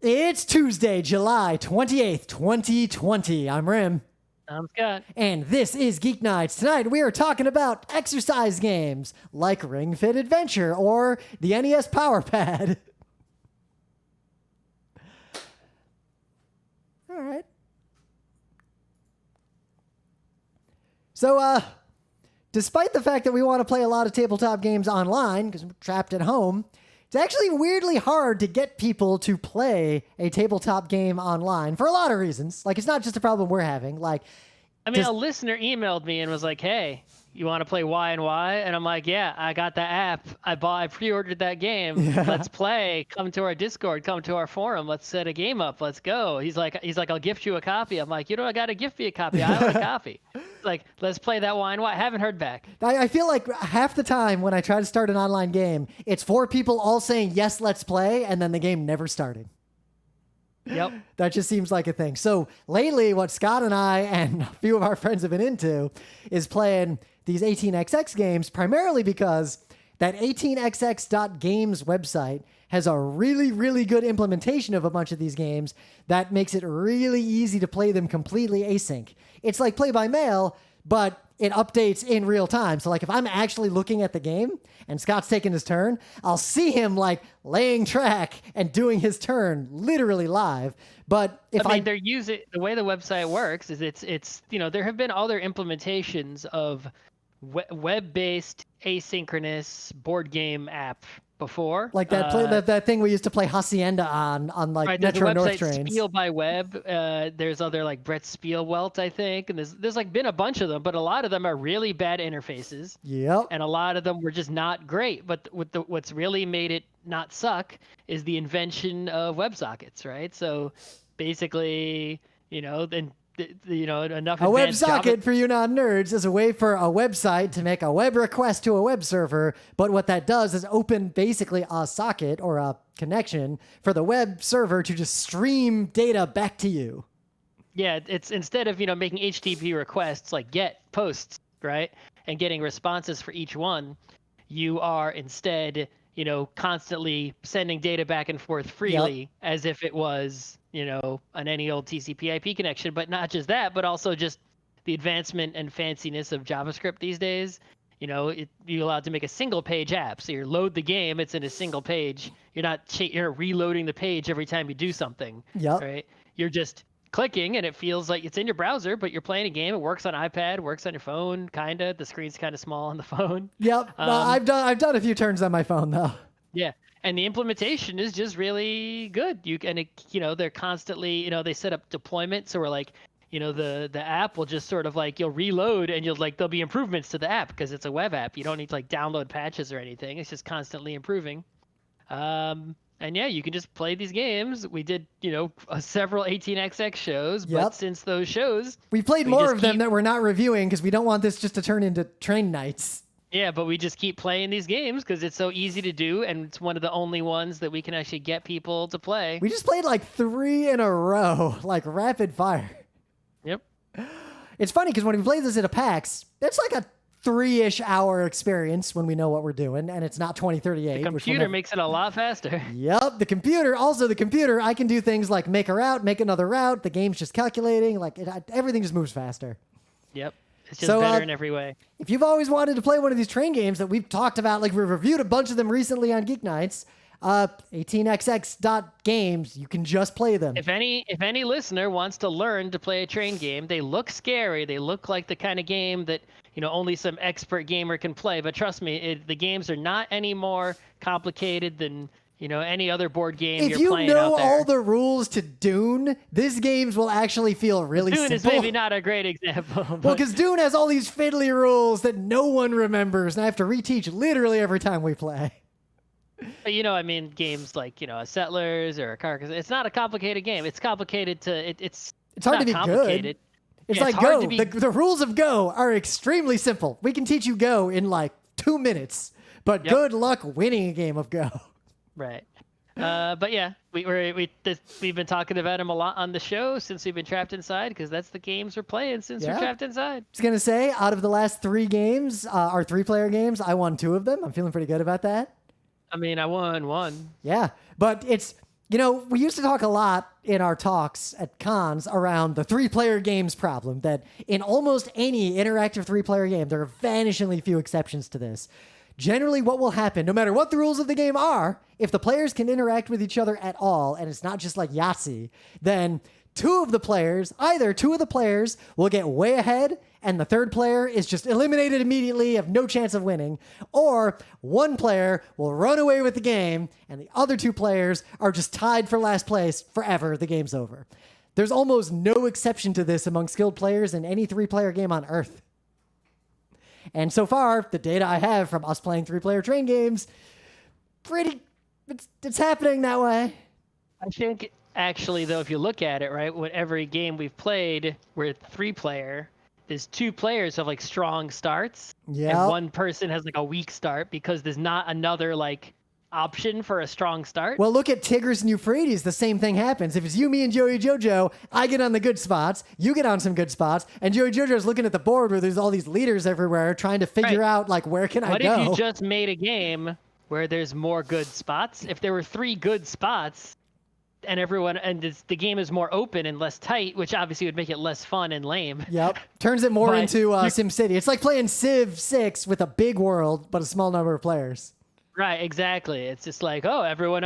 It's Tuesday, July 28th, 2020. I'm Rim. I'm Scott. And this is Geek Nights. Tonight we are talking about exercise games like Ring Fit Adventure or the NES Power Pad. All right. So, despite the fact that we want to play a lot of tabletop games online because we're trapped at home, it's actually weirdly hard to get people to play a tabletop game online for a lot of reasons. Like, it's not just a problem we're having. Like, a listener emailed me and was like, "Hey, you want to play Y and Y?" And I'm like, "Yeah, I got the app. I pre-ordered that game. Yeah. Let's play. Come to our Discord. Come to our forum. Let's set a game up. Let's go." He's like, "I'll gift you a copy." I'm like, "I got to gift me a copy. I own a copy." Like, let's play that Y and Y. I haven't heard back. I feel like half the time when I try to start an online game, it's four people all saying, yes, let's play, and then the game never started. Yep. That just seems like a thing. So lately, what Scott and I and a few of our friends have been into is playing these 18xx games, primarily because that 18xx.games website has a really, really good implementation of a bunch of these games that makes it really easy to play them completely async. It's like play by mail, but it updates in real time. So like if I'm actually looking at the game and Scott's taking his turn, I'll see him like laying track and doing his turn literally live. But if they're using the way the website works is it's there have been other implementations of web-based asynchronous board game app before, like that thing we used to play Hacienda on like right, Metro North website trains. Spiel by Web. There's other like Brett Spielwelt, I think, and there's like been a bunch of them, but a lot of them are really bad interfaces. Yep. And a lot of them were just not great. But what's really made it not suck is the invention of WebSockets, right? So basically, enough. A WebSocket, for you non-nerds, is a way for a website to make a web request to a web server, but what that does is open basically a socket or a connection for the web server to just stream data back to you. Yeah, it's instead of, making HTTP requests like GET posts, right, and getting responses for each one, you are instead, constantly sending data back and forth freely as if it was on any old TCP/IP connection. But not just that, but also just the advancement and fanciness of JavaScript these days. You're allowed to make a single page app. So you load the game, it's in a single page. You're reloading the page every time you do something. Yep. Right? You're just clicking and it feels like it's in your browser, but you're playing a game. It works on iPad, works on your phone, kinda. The screen's kind of small on the phone. Yep. I've done a few turns on my phone though. Yeah. And the implementation is just really good. They're constantly, they set up deployment. So we're like, the app will just sort of like, you'll reload and there'll be improvements to the app because it's a web app. You don't need to like download patches or anything. It's just constantly improving. And yeah, you can just play these games. We did, several 18xx shows, but since those shows, we played more of them that we're not reviewing because we don't want this just to turn into train nights. Yeah, but we just keep playing these games because it's so easy to do, and it's one of the only ones that we can actually get people to play. We just played like 3 in a row, like rapid fire. Yep. It's funny because when we play this at a PAX, it's like a 3-ish hour experience when we know what we're doing, and it's not 2038. The computer makes it a lot faster. Yep, the computer, I can do things like make a route, make another route. The game's just calculating. Like everything just moves faster. Yep. It's just better in every way. If you've always wanted to play one of these train games that we've talked about, like we've reviewed a bunch of them recently on Geek Nights, 18xx.games, you can just play them. If any listener wants to learn to play a train game, they look scary. They look like the kind of game that only some expert gamer can play. But trust me, the games are not any more complicated than any other board game you're playing out there. If you know all the rules to Dune, this games will actually feel really simple. Dune is maybe not a great example. Well, because Dune has all these fiddly rules that no one remembers, and I have to reteach literally every time we play. But games like a Settlers or a Carcassonne, it's not a complicated game. It's complicated to it's hard to be good. It's like Go. The rules of Go are extremely simple. We can teach you Go in like 2 minutes, but good luck winning a game of Go. Right. But yeah, we've been talking about them a lot on the show since we've been trapped inside because that's the games we're playing since we're trapped inside. I was going to say, out of the last 3 games, our 3-player games, I won 2 of them. I'm feeling pretty good about that. I won 1. Yeah, but it's You know, we used to talk a lot in our talks at cons around the 3-player games problem, that in almost any interactive 3-player game, there are vanishingly few exceptions to this. Generally, what will happen, no matter what the rules of the game are, if the players can interact with each other at all, and it's not just like Yahtzee, then either two of the players will get way ahead and the third player is just eliminated immediately, have no chance of winning, or one player will run away with the game and the other 2 players are just tied for last place forever. The game's over. There's almost no exception to this among skilled players in any 3-player game on Earth. And so far, the data I have from us playing 3-player train games, it's happening that way. I think actually, though, if you look at it, right, with every game we've played, we're 3-player. There's 2 players have like strong starts, and one person has like a weak start because there's not another like option for a strong start. Well, look at Tigris and Euphrates. The same thing happens. If it's you, me, and Joey Jojo, I get on the good spots, you get on some good spots, and Joey Jojo's looking at the board where there's all these leaders everywhere trying to figure out like where can I go. What if you just made a game where there's more good spots? If there were 3 good spots, and the game is more open and less tight, which obviously would make it less fun and lame. Yep. Turns it more into SimCity. It's like playing Civ 6 with a big world, but a small number of players. Right, exactly. It's just like, oh, everyone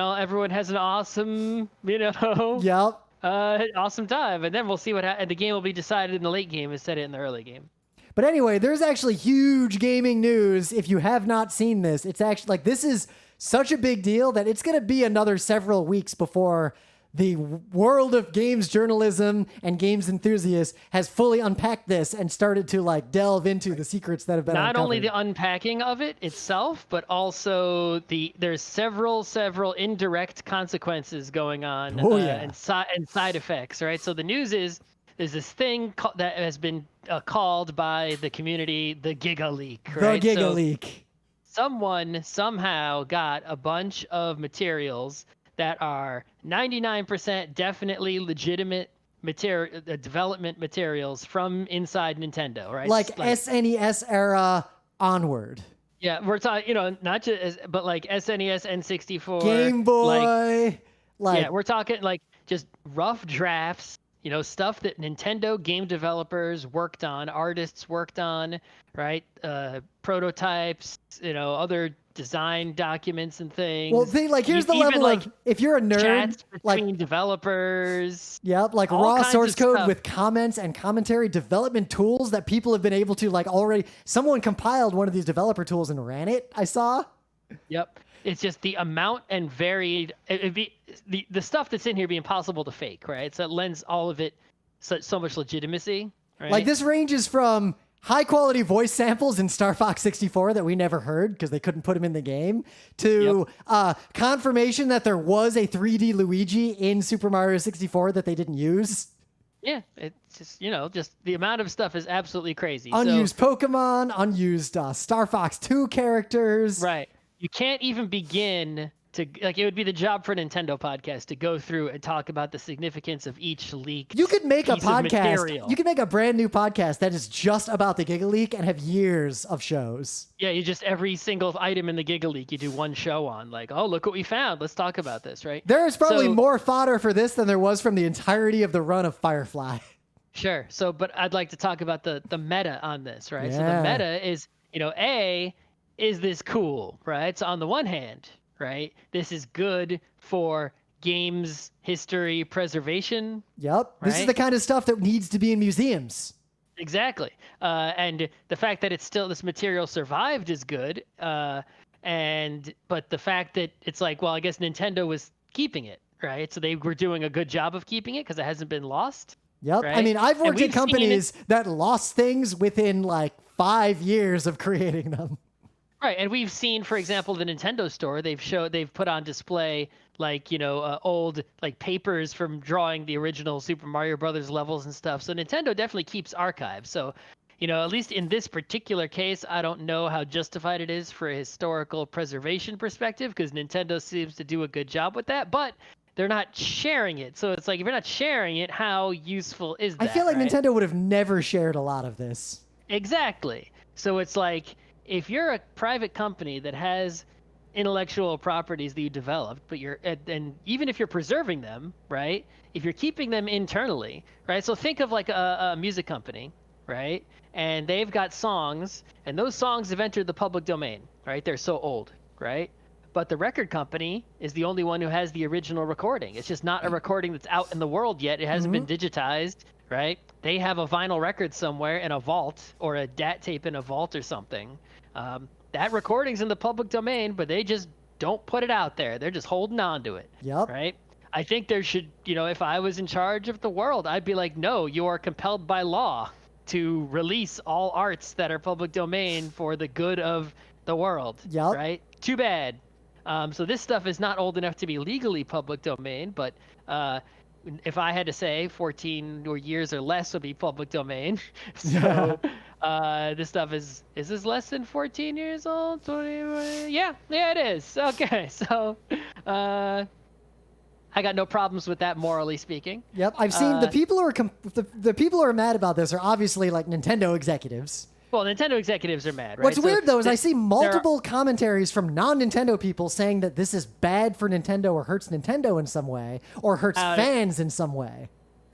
has an awesome, Yep. awesome time. And then we'll see and the game will be decided in the late game instead of in the early game. But anyway, there's actually huge gaming news. If you have not seen this, it's actually like, this is such a big deal that it's going to be another several weeks before the world of games journalism and games enthusiasts has fully unpacked this and started to like delve into the secrets that have been not uncovered. Only the unpacking of it itself, but also there's several indirect consequences going on and side effects, right? So the news is there's this thing that has been called by the community the Gigaleak, right? The Gigaleak. So someone somehow got a bunch of materials that are 99% definitely legitimate development materials from inside Nintendo, right? Like SNES era onward. Yeah, we're talking, not just, but like SNES, N64, Game Boy. Yeah, we're talking like just rough drafts, stuff that Nintendo game developers worked on, artists worked on, right? Prototypes, other design documents and things. Well, here's the level of, if you're a nerd, chats between developers. Yep, like raw source code with comments and commentary, development tools that people have been able to already. Someone compiled one of these developer tools and ran it. I saw. Yep, it's just the amount and varied. It'd be the stuff that's in here be impossible to fake, right? So it lends all of it so much legitimacy. Right? Like this ranges from high-quality voice samples in Star Fox 64 that we never heard because they couldn't put them in the game, to confirmation that there was a 3D Luigi in Super Mario 64 that they didn't use. Yeah, it's just, just the amount of stuff is absolutely crazy. Unused Pokemon, unused Star Fox 2 characters. Right. You can't even begin to, it would be the job for a Nintendo podcast to go through and talk about the significance of each leak. You could make a podcast. You could make a brand new podcast that is just about the Gigaleak and have years of shows. Yeah, you just every single item in the Gigaleak, you do one show on. Like, oh, look what we found. Let's talk about this, right? There is probably more fodder for this than there was from the entirety of the run of Firefly. Sure. But I'd like to talk about the meta on this, right? Yeah. So the meta is, is this cool, right? So on the one hand, right, this is good for games history preservation. Yep. Right? This is the kind of stuff that needs to be in museums. Exactly. And the fact that this material survived is good. But the fact that it's like, well, I guess Nintendo was keeping it, right? So they were doing a good job of keeping it because it hasn't been lost. Yep. Right? I mean, I've worked at companies that lost things within 5 years of creating them. Right, and we've seen, for example, the Nintendo store. They've put on display old papers from drawing the original Super Mario Brothers levels and stuff. So Nintendo definitely keeps archives. So, at least in this particular case, I don't know how justified it is for a historical preservation perspective because Nintendo seems to do a good job with that. But they're not sharing it. So it's like, if you're not sharing it, how useful is that? I feel like right? Nintendo would have never shared a lot of this. Exactly. So it's like, if you're a private company that has intellectual properties that you developed, but and even if you're preserving them, right? If you're keeping them internally, right? So think of like a music company, right? And they've got songs, and those songs have entered the public domain, right? They're so old, right? But the record company is the only one who has the original recording. It's just not a recording that's out in the world yet. It hasn't been digitized, right? They have a vinyl record somewhere in a vault, or a DAT tape in a vault or something. That recording's in the public domain, but they just don't put it out there. They're just holding on to it. Yep. Right? I think there should, if I was in charge of the world, I'd be like, no, you are compelled by law to release all arts that are public domain for the good of the world. Yep. Right? Too bad. So this stuff is not old enough to be legally public domain, but if I had to say 14 years or less would be public domain. So this stuff is this less than 14 years old? 20, yeah, it is. Okay, so I got no problems with that, morally speaking. Yep, I've seen the people who are the people who are mad about this are obviously like Nintendo executives. Well, Nintendo executives are mad, right? What's weird, though, is I see multiple commentaries from non-Nintendo people saying that this is bad for Nintendo or hurts Nintendo in some way, or hurts fans in some way.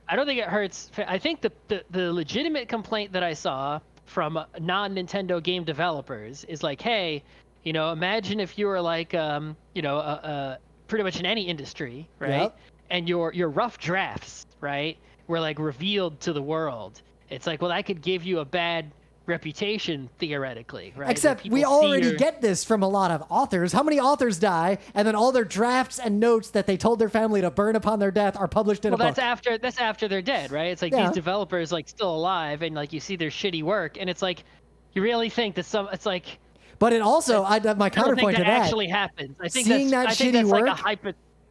I don't think it hurts. I think the legitimate complaint that I saw from non-Nintendo game developers is like, hey, imagine if you were like, pretty much in any industry, right? Yep. And your rough drafts, right, were like revealed to the world. It's like, well, that could give you a bad reputation theoretically, right? Except we already get this from a lot of authors. How many authors die and then all their drafts and notes that they told their family to burn upon their death are published in a book? That's after they're dead, right? It's like these developers like still alive, and like you see their shitty work, and it's like you really think that it's like. But it also, my counterpoint to that actually happens. I think seeing that shitty work. Like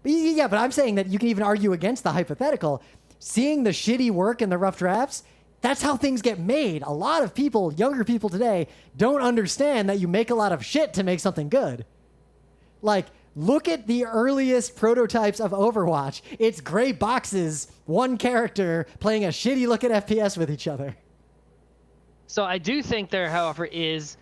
yeah, but I'm saying that you can even argue against the hypothetical. Seeing the shitty work and the rough drafts. That's how things get made. A lot of people, younger people today, don't understand that you make a lot of shit to make something good. Like, look at the earliest prototypes of Overwatch. It's gray boxes, one character playing a shitty looking FPS with each other. So I do think there, however, is,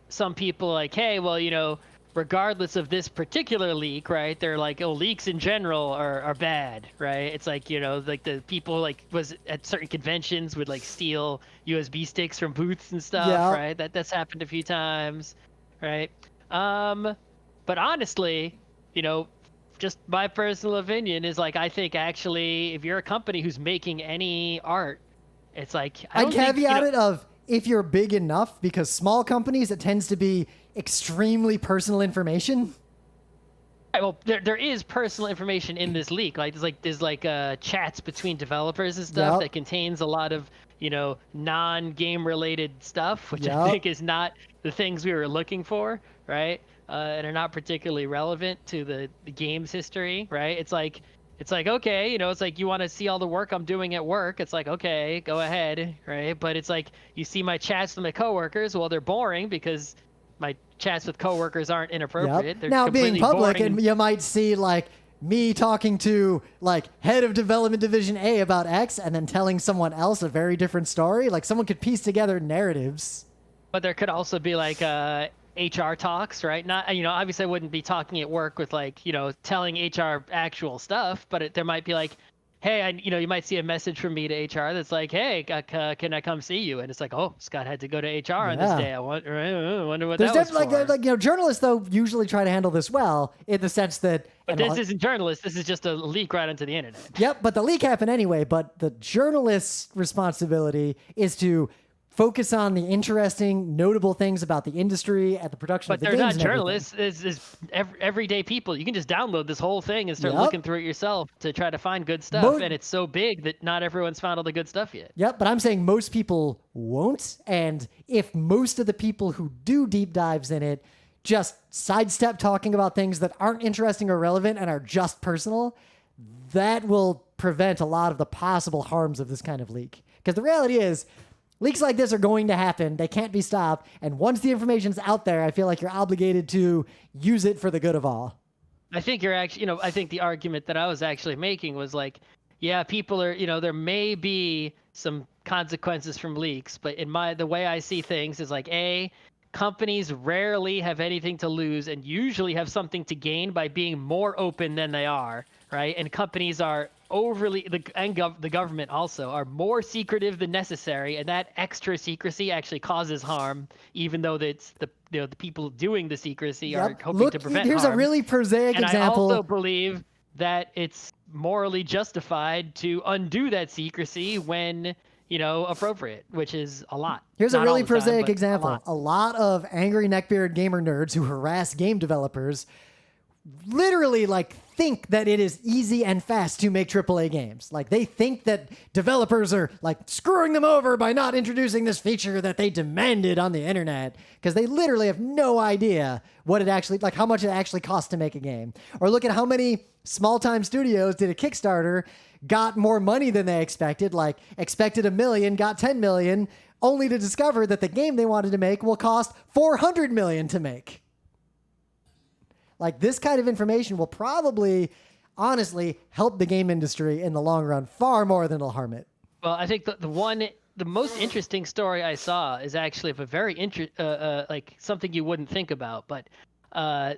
some people like, hey, well, regardless of this particular leak, right? They're like, oh, leaks in general are bad, right? It's like, like the people like was at certain conventions would like steal USB sticks from booths and stuff, right? That's happened a few times, right? But honestly, just my personal opinion is like, I think actually, if you're a company who's making any art, it's like I caveat it of if you're big enough, because small companies, it tends to be extremely personal information. Well, there is personal information in this leak. Like there's chats between developers and stuff that contains a lot of non-game related stuff, which I think is not the things we were looking for, right? And are not particularly relevant to the game's history, right? It's like okay, it's like you want to see all the work I'm doing at work. It's like, okay, go ahead, right? But it's like you see my chats with my coworkers. Well, they're boring because my chats with coworkers aren't inappropriate. They're now being public, boring. and you might see like me talking to like head of development division A about X, and then telling someone else a very different story. Like someone could piece together narratives. But there could also be like HR talks, right? Not, obviously I wouldn't be talking at work with like, telling HR actual stuff, but there might be like, hey, you might see a message from me to HR that's like, hey, can I come see you? And it's like, oh, Scott had to go to HR on this day. I wonder what There's that was definitely for. Journalists though usually try to handle this well in the sense that. But this isn't journalists. This is just a leak right onto the internet. Yep, but the leak happened anyway. But the journalist's responsibility is to focus on the interesting, notable things about the industry at the production of the games. But they're not journalists. It's everyday people. You can just download this whole thing and start looking through it yourself to try to find good stuff. And it's so big that not everyone's found all the good stuff yet. Yep, but I'm saying most people won't. And if most of the people who do deep dives in it just sidestep talking about things that aren't interesting or relevant and are just personal, that will prevent a lot of the possible harms of this kind of leak. Because the reality is, leaks like this are going to happen. They can't be stopped. And once the information's out there, I feel like you're obligated to use it for the good of all. I think you're actually, I think the argument that I was actually making was like, yeah, people are, there may be some consequences from leaks, but the way I see things is like, companies rarely have anything to lose and usually have something to gain by being more open than they are, right? And companies are overly the government also are more secretive than necessary, and that extra secrecy actually causes harm, even though it's the the people doing the secrecy are hoping to prevent here's harm. a really prosaic and example. I also believe that it's morally justified to undo that secrecy when appropriate, which is a lot. Here's Not a really all the time, prosaic but example. A lot of angry neckbeard gamer nerds who harass game developers literally think that it is easy and fast to make AAA games. Like they think that developers are screwing them over by not introducing this feature that they demanded on the internet, because they literally have no idea what it actually how much it actually costs to make a game. Or look at how many small-time studios did a Kickstarter, got more money than they expected, expected $1 million, got 10 million, only to discover that the game they wanted to make will cost 400 million to make. This kind of information will probably, honestly, help the game industry in the long run far more than it'll harm it. Well, I think the most interesting story I saw is actually of a very something you wouldn't think about. But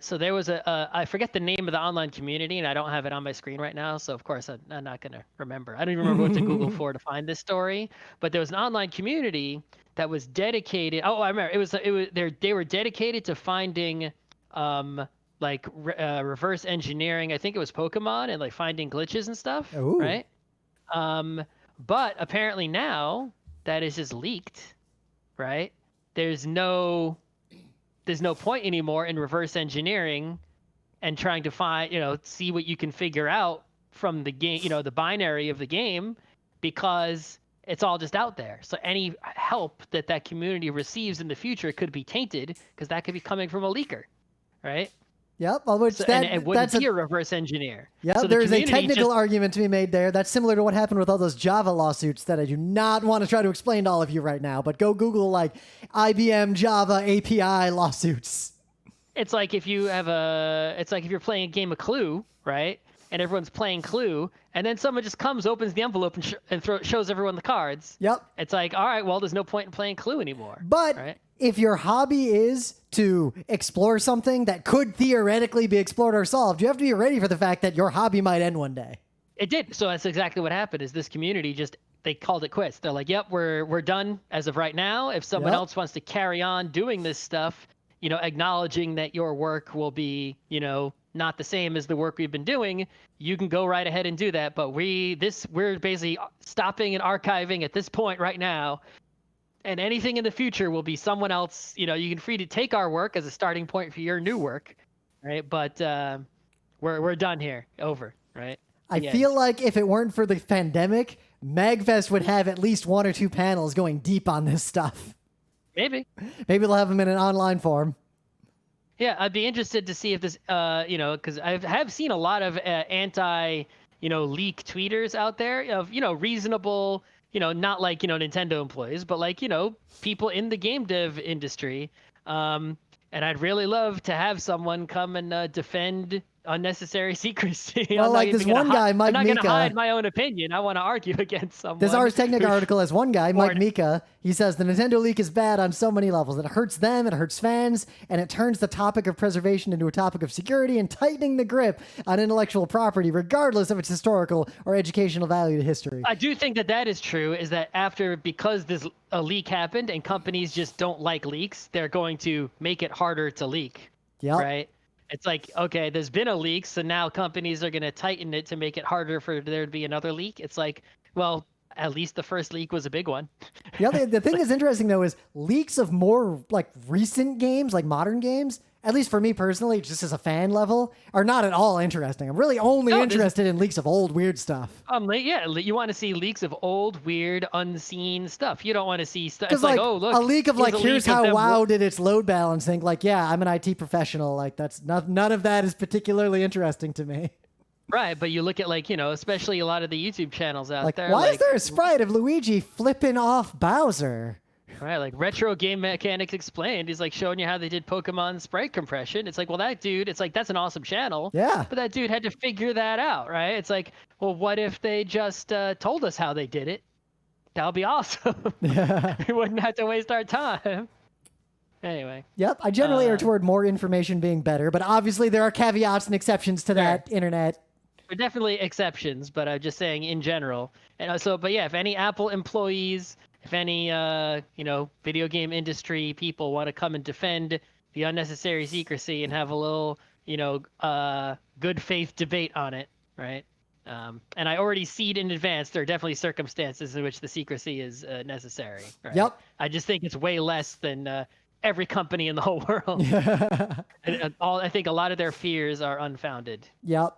so there was I forget the name of the online community, and I don't have it on my screen right now. So of course I'm not gonna remember. I don't even remember what to Google for to find this story. But there was an online community that was dedicated. Oh, I remember. They were dedicated to finding reverse engineering. I think it was Pokemon, and finding glitches and stuff. Ooh. Right. But apparently now that is just leaked, right? There's no point anymore in reverse engineering and trying to find, see what you can figure out from the game, the binary of the game, because it's all just out there. So any help that community receives in the future could be tainted, because that could be coming from a leaker, right? Yep, which and it wouldn't be a reverse engineer. Yep, so there's a technical argument to be made there. That's similar to what happened with all those Java lawsuits that I do not want to try to explain to all of you right now, but go Google IBM Java API lawsuits. It's like if you're playing a game of Clue, right? And everyone's playing Clue, and then someone just comes, opens the envelope, and shows everyone the cards. Yep. It's all right, well, there's no point in playing Clue anymore. But right? If your hobby is to explore something that could theoretically be explored or solved, you have to be ready for the fact that your hobby might end one day. It did. So that's exactly what happened. Is this community they called it quits. They're like, yep, we're done as of right now. If someone else wants to carry on doing this stuff, acknowledging that your work will be, not the same as the work we've been doing, you can go right ahead and do that. But we're basically stopping and archiving at this point right now. And anything in the future will be someone else. You can free to take our work as a starting point for your new work, right? But we're done here. Over, right? I feel like if it weren't for the pandemic, MagFest would have at least 1 or 2 panels going deep on this stuff. Maybe they'll have them in an online form. Yeah, I'd be interested to see if this, because I have seen a lot of leak tweeters out there of, reasonable, not Nintendo employees, but people in the game dev industry. And I'd really love to have someone come and defend unnecessary secrecy. Well, this one guy, Mike Mika. I'm not going to hide my own opinion. I want to argue against someone. This Ars Technica article has one guy, Mike Mika. He says the Nintendo leak is bad on so many levels. It hurts them, it hurts fans, and it turns the topic of preservation into a topic of security and tightening the grip on intellectual property, regardless of its historical or educational value to history. I do think that is true, is that because a leak happened and companies just don't like leaks, they're going to make it harder to leak. Yep. Right? It's like, okay, there's been a leak, so now companies are going to tighten it to make it harder for there to be another leak. It's like, well, at least the first leak was a big one. Yeah, the thing that's interesting, though, is leaks of more recent games, modern games, at least for me personally, just as a fan level, are not at all interesting. I'm really only interested in leaks of old, weird stuff. Yeah, you want to see leaks of old, weird, unseen stuff. You don't want to see stuff. Because oh, look, a leak of here's how WoW did its load balancing. Yeah, I'm an IT professional. That's none of that is particularly interesting to me. Right, but you look at especially a lot of the YouTube channels out there. Why is there a sprite of Luigi flipping off Bowser? Right, retro game mechanics explained. He's showing you how they did Pokemon sprite compression. It's well, that dude, that's an awesome channel. Yeah. But that dude had to figure that out, right? It's well, what if they just told us how they did it? That would be awesome. Yeah. We wouldn't have to waste our time. Anyway. Yep, I generally are toward more information being better, but obviously there are caveats and exceptions to that internet. There are definitely exceptions, but I'm just saying in general. And but yeah, if any Apple employees, if any video game industry people want to come and defend the unnecessary secrecy and have a little good faith debate on it, right? And I already see it in advance. There are definitely circumstances in which the secrecy is necessary. Right? Yep. I just think it's way less than every company in the whole world. And I think a lot of their fears are unfounded. Yep.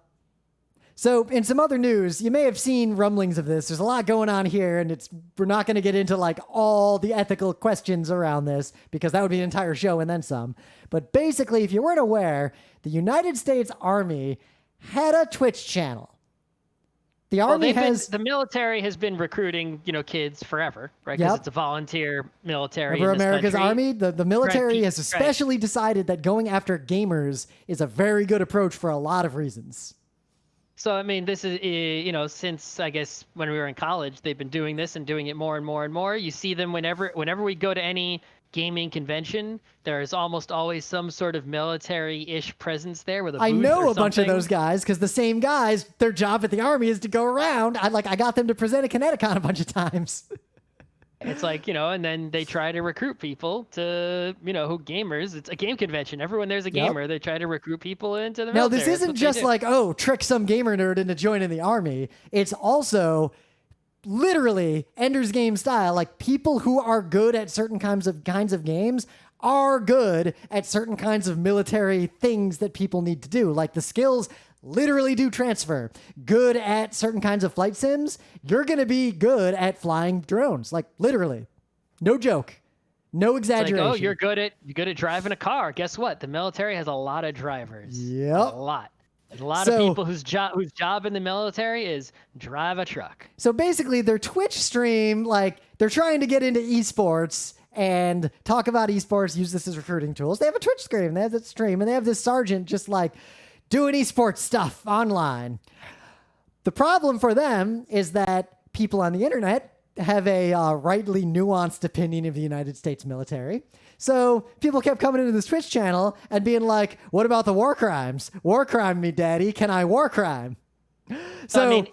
So in some other news, you may have seen rumblings of this. There's a lot going on here, and we're not going to get into like all the ethical questions around this because that would be an entire show and then some. But basically, if you weren't aware, the United States Army had a Twitch channel. The Army the military has been recruiting, kids forever, right? Because it's a volunteer military. For America's Army, the military has especially decided that going after gamers is a very good approach for a lot of reasons. So, I mean, this is, since I guess when we were in college, they've been doing this and doing it more and more and more. You see them whenever we go to any gaming convention, there is almost always some sort of military-ish presence there with a booth I know or a bunch of those guys because the same guys, their job at the Army is to go around. I got them to present at Kineticon a bunch of times. It's like, and then they try to recruit people to, who gamers. It's a game convention. Everyone there's a gamer. They try to recruit people into the military. Now, this isn't just like, trick some gamer nerd into joining the Army. It's also literally Ender's Game style. Like, people who are good at certain kinds of games are good at certain kinds of military things that people need to do. Like, the skills literally do transfer. Good at certain kinds of flight sims, you're going to be good at flying drones. Like, literally. No joke. No exaggeration. It's like, you're good at driving a car. Guess what? The military has a lot of drivers. Yep. A lot. There's a lot of people whose job in the military is drive a truck. So basically their Twitch stream, like, they're trying to get into esports and talk about esports, use this as recruiting tools. They have a Twitch stream. They have that stream, and they have this sergeant just like doing esports stuff online. The problem for them is that people on the internet have a rightly nuanced opinion of the United States military. So people kept coming into this Twitch channel and being like, what about the war crimes? War crime me, daddy. Can I war crime? So, I mean,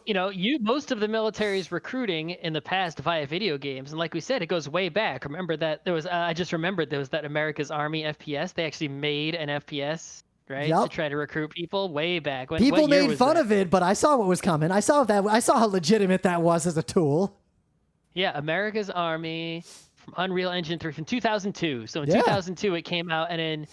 most of the military's recruiting in the past via video games. And like we said, it goes way back. Remember that there was, I just remembered there was that America's Army FPS. They actually made an FPS. Right, to try to recruit people way back. People made fun of it, but I saw what was coming. I saw how legitimate that was as a tool. Yeah, America's Army from Unreal Engine 3 from 2002. So in 2002 it came out, and in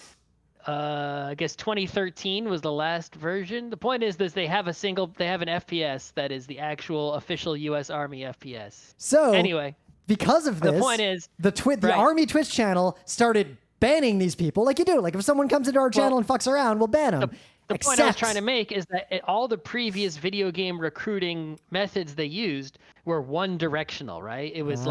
I guess 2013 was the last version. The point is they have an FPS that is the actual official U.S. Army FPS. So anyway, because of this, the point is the Army Twitch channel started banning these people like you do. Like, if someone comes into our channel and fucks around, we'll ban them. The point I was trying to make is that all the previous video game recruiting methods they used were one directional, right? It was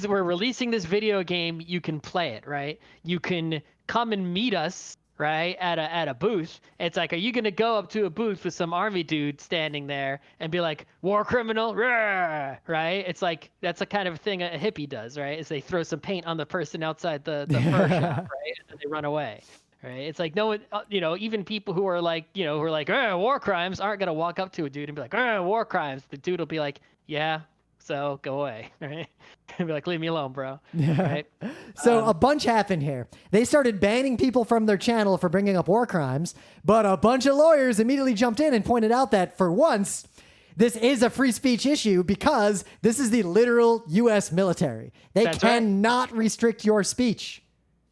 we're releasing this video game, you can play it, right? You can come and meet us, right, at a booth. It's like, are you going to go up to a booth with some army dude standing there and be like, war criminal, rah, right? It's like, that's the kind of thing a hippie does, right? Is they throw some paint on the person outside the fur shop, right? And they run away, right? It's like, no one, even people who are like, war crimes aren't going to walk up to a dude and be like, war crimes. The dude will be like, yeah, so go away, right? And be like, leave me alone, bro. Yeah. Right? So a bunch happened here. They started banning people from their channel for bringing up war crimes, but a bunch of lawyers immediately jumped in and pointed out that for once, this is a free speech issue because this is the literal U.S. military. They cannot restrict your speech.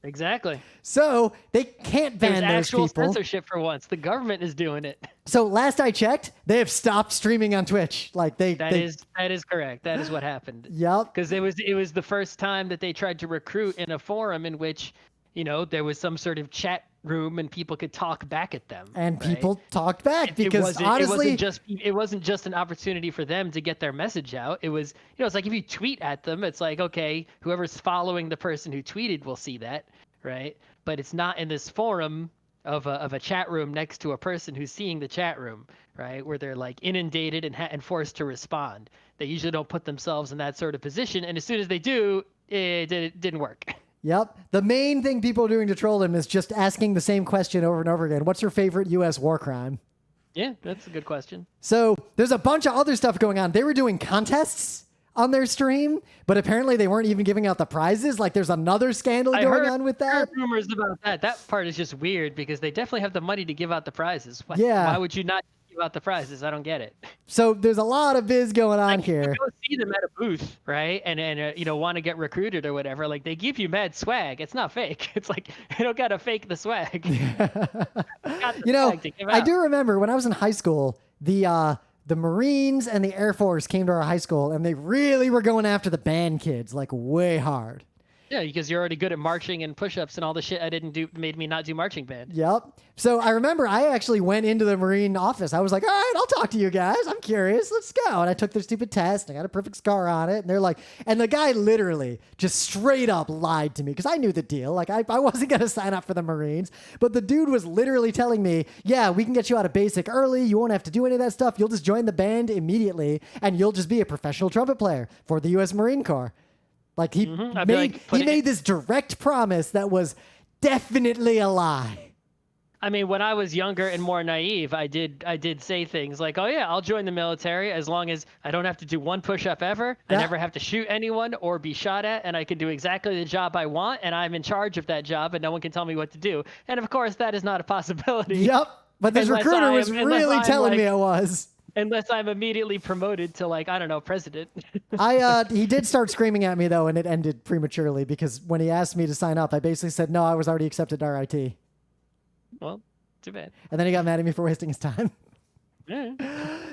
Exactly. So they can't ban those actual people. Censorship for once. The government is doing it. So last I checked, they have stopped streaming on Twitch. Like that is correct. That is what happened. Yep. Because it was the first time that they tried to recruit in a forum in which, there was some sort of chat room and people could talk back at them. And people talked back because honestly, it wasn't just an opportunity for them to get their message out. It was, it's like if you tweet at them, it's like, okay, whoever's following the person who tweeted will see that, right? But it's not in this forum of a chat room next to a person who's seeing the chat room, right? Where they're like inundated and forced to respond. They usually don't put themselves in that sort of position. And as soon as they do, it didn't work. Yep. The main thing people are doing to troll him is just asking the same question over and over again. What's your favorite U.S. war crime? Yeah, that's a good question. So there's a bunch of other stuff going on. They were doing contests on their stream, but apparently they weren't even giving out the prizes. Like there's another scandal going on with I that. heard rumors about that. That part is just weird because they definitely have the money to give out the prizes. Yeah. Why would you not give out the prizes? I don't get it. So there's a lot of biz going on here. You go see them at a booth, right? And you know, want to get recruited or whatever. Like they give you mad swag. It's not fake. It's like you don't gotta fake the swag. You know, I do remember when I was in high school, the Marines and the Air Force came to our high school and they really were going after the band kids like way hard. Yeah, because you're already good at marching and push-ups and all the shit I didn't do made me not do marching band. Yep. So I remember I actually went into the Marine office. I was like, all right, I'll talk to you guys. I'm curious. Let's go. And I took their stupid test. I got a perfect scar on it. And they're like, and the guy literally just straight up lied to me because I knew the deal. Like I wasn't going to sign up for the Marines. But the dude was literally telling me, yeah, we can get you out of basic early. You won't have to do any of that stuff. You'll just join the band immediately and you'll just be a professional trumpet player for the U.S. Marine Corps. Like he made this direct promise that was definitely a lie. I mean, when I was younger and more naive, I did say things like, "Oh yeah, I'll join the military as long as I don't have to do one push-up ever. I never have to shoot anyone or be shot at, and I can do exactly the job I want, and I'm in charge of that job, and no one can tell me what to do." And of course, that is not a possibility. Yep, but this recruiter was really telling me it was. Unless I'm immediately promoted to, like, I don't know, president. He did start screaming at me, though, and it ended prematurely because when he asked me to sign up, I basically said, no, I was already accepted RIT. Well, too bad. And then he got mad at me for wasting his time. Yeah.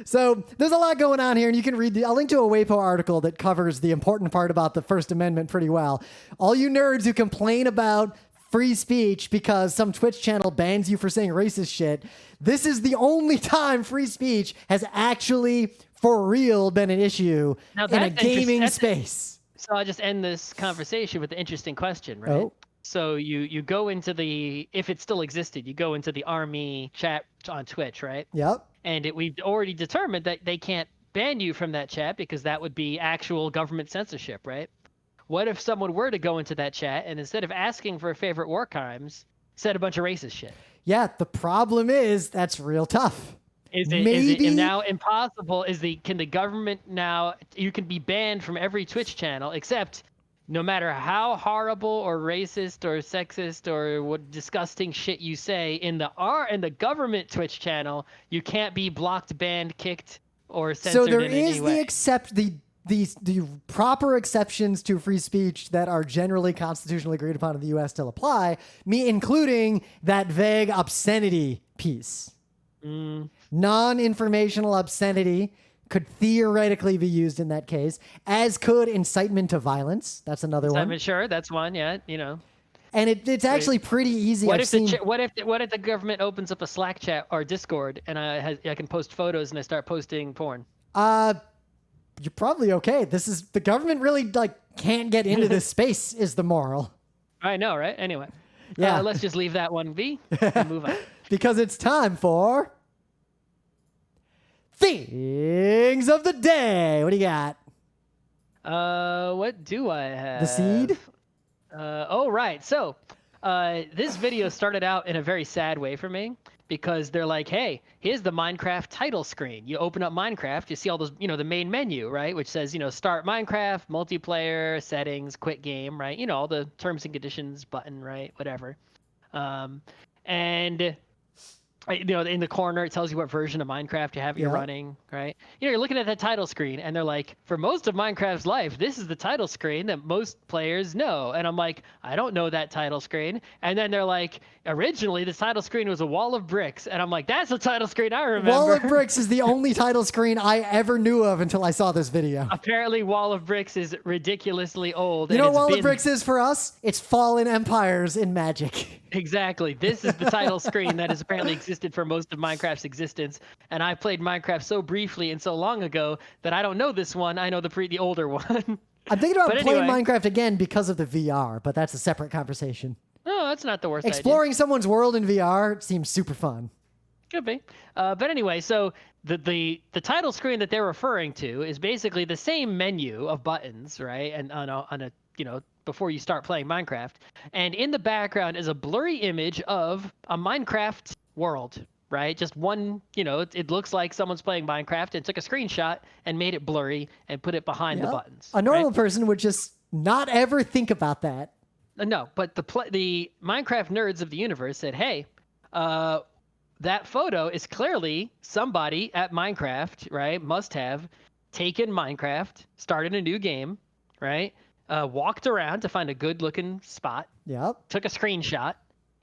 So there's a lot going on here, and you can read I'll link to a WAPO article that covers the important part about the First Amendment pretty well. All you nerds who complain about free speech because some Twitch channel bans you for saying racist shit, this is the only time free speech has actually for real been an issue in a gaming space. So I'll just end this conversation with the interesting question, right? Oh. So you go into the, if it still existed, you go into the Army chat on Twitch, right? Yep. And we've already determined that they can't ban you from that chat because that would be actual government censorship, right? What if someone were to go into that chat and instead of asking for favorite war crimes, said a bunch of racist shit? Yeah, the problem is that's real tough. Is it now impossible? Can the government now, you can be banned from every Twitch channel except no matter how horrible or racist or sexist or what disgusting shit you say in the government Twitch channel, you can't be blocked, banned, kicked, or censored. So there in any is way. the proper exceptions to free speech that are generally constitutionally agreed upon in the U.S. still apply, including that vague obscenity piece. Non-informational obscenity could theoretically be used in that case, as could incitement to violence. That's another one. Sure, that's one. Yeah, you know. And it's actually pretty easy. What if the government opens up a Slack chat or Discord and I can post photos and I start posting porn? You're probably okay. The government really can't get into this space is the moral. I know, right? Anyway. Yeah. Let's just leave that one be and move on. Because it's time for Things of the Day. What do you got? What do I have? The seed? Right. So, this video started out in a very sad way for me because they're like, hey, here's the Minecraft title screen. You open up Minecraft, you see all those, the main menu, right? Which says, start Minecraft, multiplayer, settings, quit game, right? All the terms and conditions button, right? Whatever. And in the corner, it tells you what version of Minecraft you're running, right? You're looking at that title screen, and they're like, for most of Minecraft's life, this is the title screen that most players know. And I'm like, I don't know that title screen. And then they're like, originally, this title screen was a wall of bricks. And I'm like, that's the title screen I remember. Wall of bricks is the only title screen I ever knew of until I saw this video. Apparently, wall of bricks is ridiculously old. You know what wall of bricks is for us? It's Fallen Empires in Magic. Exactly. This is the title screen that has apparently existed for most of Minecraft's existence. And I played Minecraft so briefly and so long ago that I don't know this one. I know the older one. I'm thinking about playing Minecraft again because of the VR, but that's a separate conversation. No, that's not the worst Exploring someone's world in VR seems super fun. Could be. But anyway, so the title screen that they're referring to is basically the same menu of buttons, right? And on a before you start playing Minecraft. And in the background is a blurry image of a Minecraft world, right? Just one, it looks like someone's playing Minecraft and took a screenshot and made it blurry and put it behind the buttons. A normal person would just not ever think about that. No, but the Minecraft nerds of the universe said, hey, that photo is clearly somebody at Minecraft, right? Must have taken Minecraft, started a new game, right? Walked around to find a good looking spot. Yep. Took a screenshot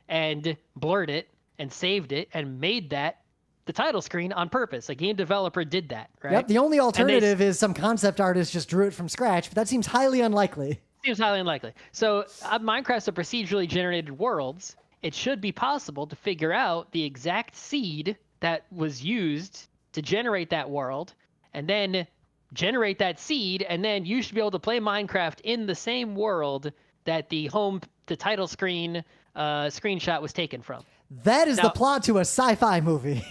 and blurred it and saved it and made that the title screen on purpose. A game developer did that, right? Yep. The only alternative is some concept artist just drew it from scratch, but that seems highly unlikely. Seems highly unlikely. So Minecraft's a procedurally generated worlds. It should be possible to figure out the exact seed that was used to generate that world, and then generate that seed, and then you should be able to play Minecraft in the same world that the title screen screenshot was taken from. That is the plot to a sci-fi movie.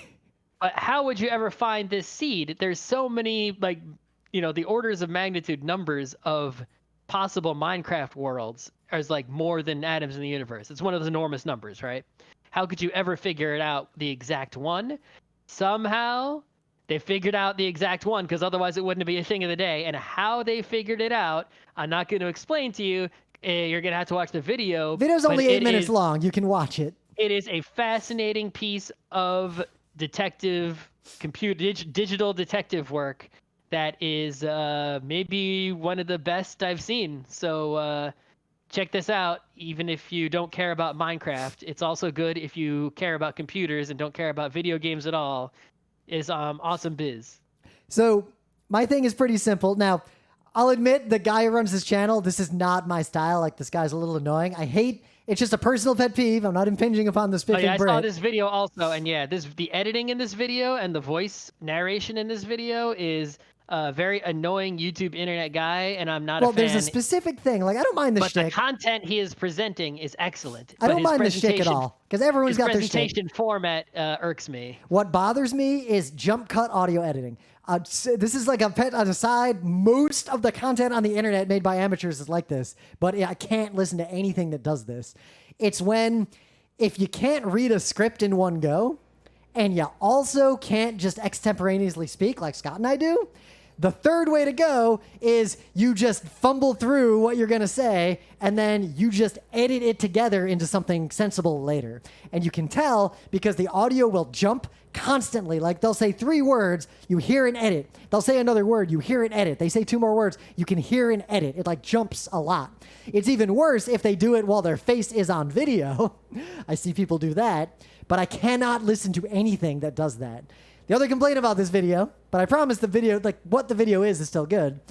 But how would you ever find this seed? There's so many, the orders of magnitude numbers of possible Minecraft worlds is like more than atoms in the universe. It's one of those enormous numbers, right? How could you ever figure it out, the exact one? Somehow they figured out the exact one, because otherwise it wouldn't be a thing of the day. And how they figured it out, I'm not going to explain to you. You're going to have to watch the video. Video's only 8 minutes long. You can watch it. It is a fascinating piece of digital detective work that is maybe one of the best I've seen. So check this out. Even if you don't care about Minecraft, it's also good if you care about computers and don't care about video games at all. Is awesome biz. So my thing is pretty simple. Now, I'll admit the guy who runs this channel, this is not my style. Like, this guy's a little annoying. It's just a personal pet peeve. I'm not impinging upon the spiffing I Brit. saw this video also, and the editing in this video and the voice narration in this video is a very annoying YouTube internet guy, and I'm not a fan. Well, there's a specific thing. Like, I don't mind the shtick. But the content he is presenting is excellent. I don't mind the shtick at all, because everyone's got their shtick. His presentation format irks me. What bothers me is jump cut audio editing. This is like an aside. Most of the content on the internet made by amateurs is like this, but I can't listen to anything that does this. It's if you can't read a script in one go, and you also can't just extemporaneously speak like Scott and I do, the third way to go is you just fumble through what you're going to say, and then you just edit it together into something sensible later. And you can tell because the audio will jump constantly. Like, they'll say 3 words, you hear an edit. They'll say another word, you hear an edit. They say 2 more words, you can hear an edit. It jumps a lot. It's even worse if they do it while their face is on video. I see people do that, but I cannot listen to anything that does that. The other complaint about this video, but I promise the video, what the video is still good,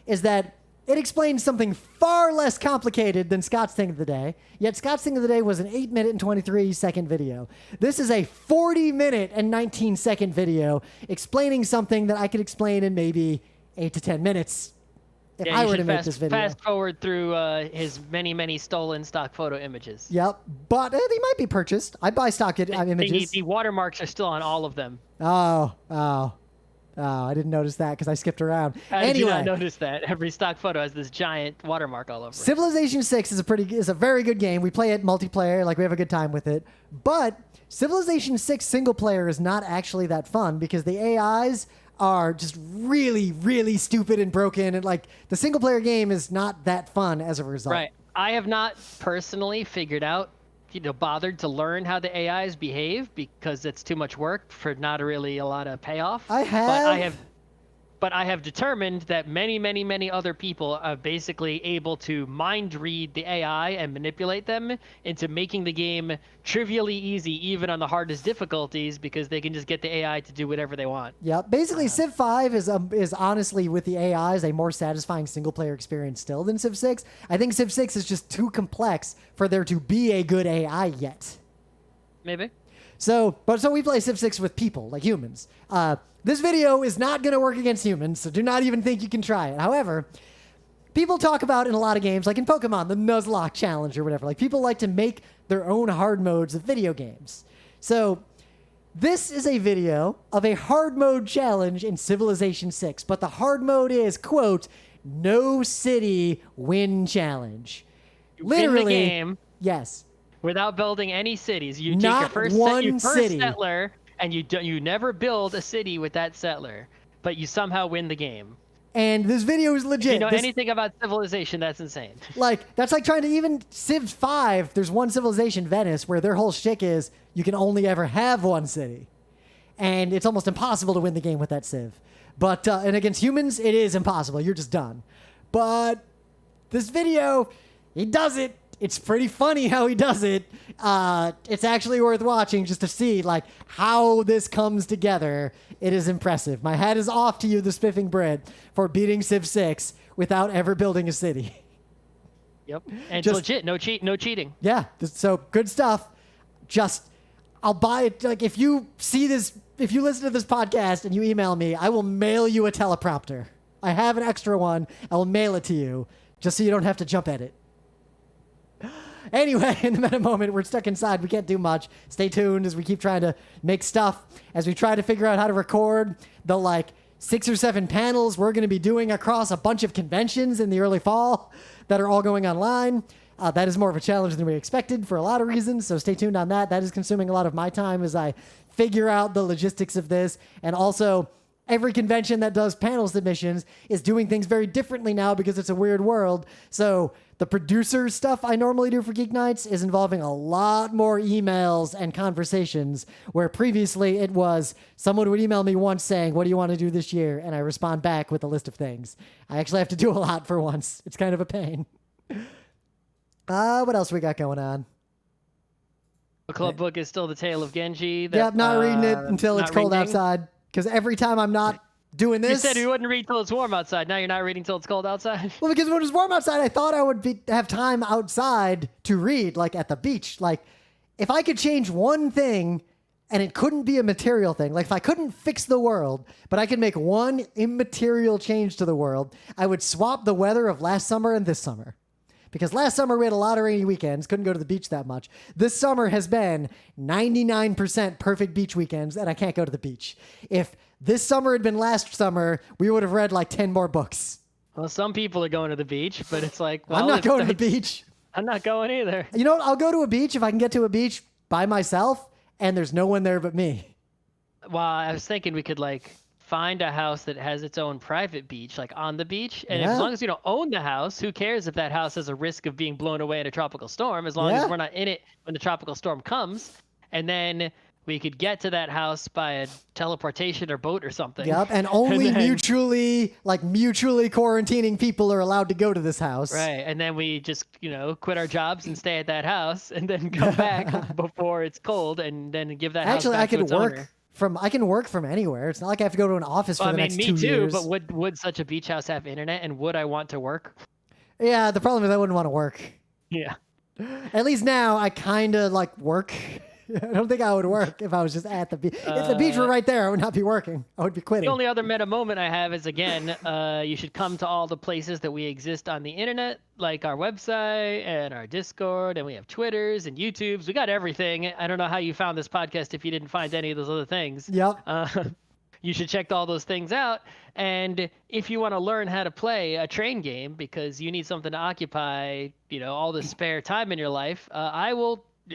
is that it explains something far less complicated than Scott's Thing of the Day, yet Scott's Thing of the Day was an 8-minute and 23-second video. This is a 40-minute and 19-second video explaining something that I could explain in maybe 8 to 10 minutes if I were to make this video. Fast forward through his many stolen stock photo images. Yep, but they might be purchased. I buy stock images. The watermarks are still on all of them. Oh, I didn't notice that because I skipped around. I did not notice that. Every stock photo has this giant watermark all over it. Civilization 6 is a very good game. We play it multiplayer, we have a good time with it. But Civilization 6 single player is not actually that fun because the AIs are just really, really stupid and broken, and the single player game is not that fun as a result. Right. I have not personally figured out, bothered to learn how the AIs behave because it's too much work for not really a lot of payoff. But I have determined that many other people are basically able to mind read the AI and manipulate them into making the game trivially easy, even on the hardest difficulties, because they can just get the AI to do whatever they want. Yeah, basically Civ 5 is honestly, with the AIs, a more satisfying single-player experience still than Civ 6. I think Civ 6 is just too complex for there to be a good AI yet. Maybe. So we play Civ 6 with people, like humans. This video is not going to work against humans, so do not even think you can try it. However, people talk about in a lot of games, like in Pokemon, the Nuzlocke challenge or whatever. People like to make their own hard modes of video games. So this is a video of a hard mode challenge in Civilization 6, but the hard mode is, quote, no city win challenge. You Literally, win the game yes. without building any cities. You Not take your first city. settler, and you never build a city with that settler, but you somehow win the game. And this video is legit. If you know anything about civilization, that's insane. Like, that's like trying to even Civ 5, there's one civilization, Venice, where their whole shtick is you can only ever have one city. And it's almost impossible to win the game with that Civ. But, and against humans, it is impossible. You're just done. But this video, he does it. It's pretty funny how he does it. It's actually worth watching just to see, like, how this comes together. It is impressive. My hat is off to you, the Spiffing Brit, for beating Civ 6 without ever building a city. Yep. And it's legit. No cheating. Yeah. So good stuff. Just, I'll buy it. Like, if you see this, if you listen to this podcast and you email me, I will mail you a teleprompter. I have an extra one. I will mail it to you just so you don't have to jump edit. Anyway, in the meta moment, we're stuck inside. We can't do much. Stay tuned as we keep trying to make stuff, as we try to figure out how to record the, like, 6 or 7 panels we're going to be doing across a bunch of conventions in the early fall that are all going online. That is more of a challenge than we expected for a lot of reasons, so stay tuned on that. That is consuming a lot of my time as I figure out the logistics of this, and also every convention that does panel submissions is doing things very differently now because it's a weird world. So the producer stuff I normally do for Geek Nights is involving a lot more emails and conversations, where previously it was someone would email me once saying, what do you want to do this year? And I respond back with a list of things. I actually have to do a lot for once. It's kind of a pain. What else we got going on? The club book is still the Tale of Genji. Yep, not reading it until it's cold outside. Because every time I'm not doing this... You said you wouldn't read till it's warm outside. Now you're not reading till it's cold outside? Well, because when it was warm outside, I thought I would have time outside to read, like at the beach. Like, if I could change one thing and it couldn't be a material thing, like if I couldn't fix the world, but I could make one immaterial change to the world, I would swap the weather of last summer and this summer. Because last summer we had a lot of rainy weekends, couldn't go to the beach that much. This summer has been 99% perfect beach weekends, and I can't go to the beach. If this summer had been last summer, we would have read like 10 more books. Well, some people are going to the beach, but it's like, well, I'm not going to the beach. I'm not going either. You know what? I'll go to a beach if I can get to a beach by myself, and there's no one there but me. Well, I was thinking we could like find a house that has its own private beach, like on the beach. And as long as you don't own the house, who cares if that house has a risk of being blown away in a tropical storm, as long as we're not in it when the tropical storm comes. And then we could get to that house by a teleportation or boat or something. Yep, and only mutually quarantining people are allowed to go to this house. Right, and then we just, quit our jobs and stay at that house and then come back before it's cold and then give that house back to its owner. I can work from anywhere. It's not like I have to go to an office for the next 2 years. Me too, but would such a beach house have internet, and would I want to work? Yeah, the problem is I wouldn't want to work. Yeah. At least now I kind of like work. I don't think I would work if I was just at the beach. If the beach were right there, I would not be working. I would be quitting. The only other meta moment I have is, again, you should come to all the places that we exist on the internet, like our website and our Discord, and we have Twitters and YouTubes. We got everything. I don't know how you found this podcast if you didn't find any of those other things. Yep. You should check all those things out. And if you want to learn how to play a train game because you need something to occupy, all the spare time in your life,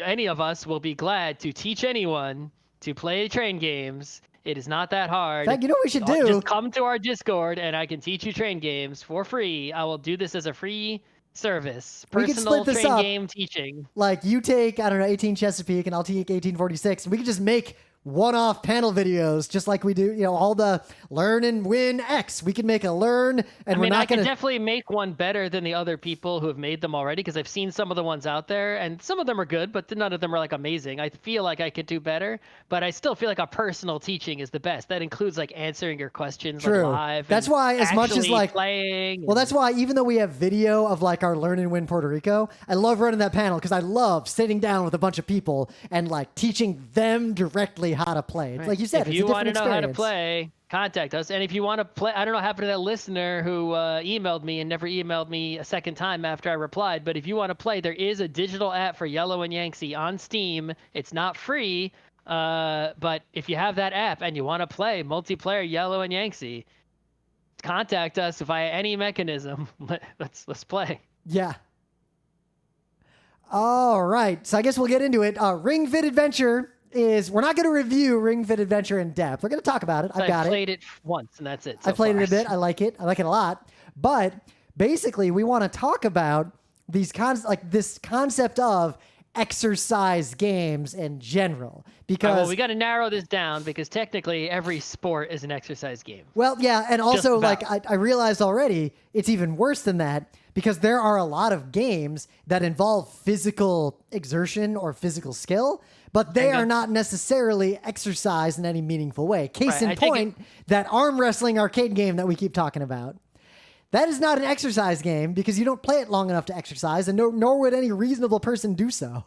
any of us will be glad to teach anyone to play train games. It is not that hard. In fact, you know what we should do? Just come to our Discord and I can teach you train games for free. I will do this as a free service. Personal train game teaching. Like you take, 18 Chesapeake and I'll take 1846. And we could just make one-off panel videos just like we do, all the learn and win X. We can make a learn and I can definitely make one better than the other people who have made them already, because I've seen some of the ones out there and some of them are good, but none of them are like amazing. I feel like I could do better, but I still feel like a personal teaching is the best. That includes like answering your questions like, live. That's why as much as like playing. Well, that's why even though we have video of like our learn and win Puerto Rico, I love running that panel because I love sitting down with a bunch of people and like teaching them directly how to play. It's like you said, if you want to know how to play, contact us. And if you want to play, I don't know what happened to that listener who emailed me and never emailed me a second time after I replied, but if you want to play, there is a digital app for Yellow and Yangtze on Steam. It's not free, but if you have that app and you want to play multiplayer Yellow and Yangtze, contact us via any mechanism. Let's play. Yeah. All right. So I guess we'll get into it. Ring Fit Adventure we're not going to review Ring Fit Adventure in depth. We're going to talk about it. I've played it once, and that's it. So I played far. it a bit. I like it. I like it a lot. But basically, we want to talk about this concept of exercise games in general. Because well, we got to narrow this down because technically every sport is an exercise game. Well, yeah, and also like I realized already it's even worse than that because there are a lot of games that involve physical exertion or physical skill, but they are not necessarily exercise in any meaningful way. Case in point, that arm wrestling arcade game that we keep talking about. That is not an exercise game because you don't play it long enough to exercise, and nor would any reasonable person do so.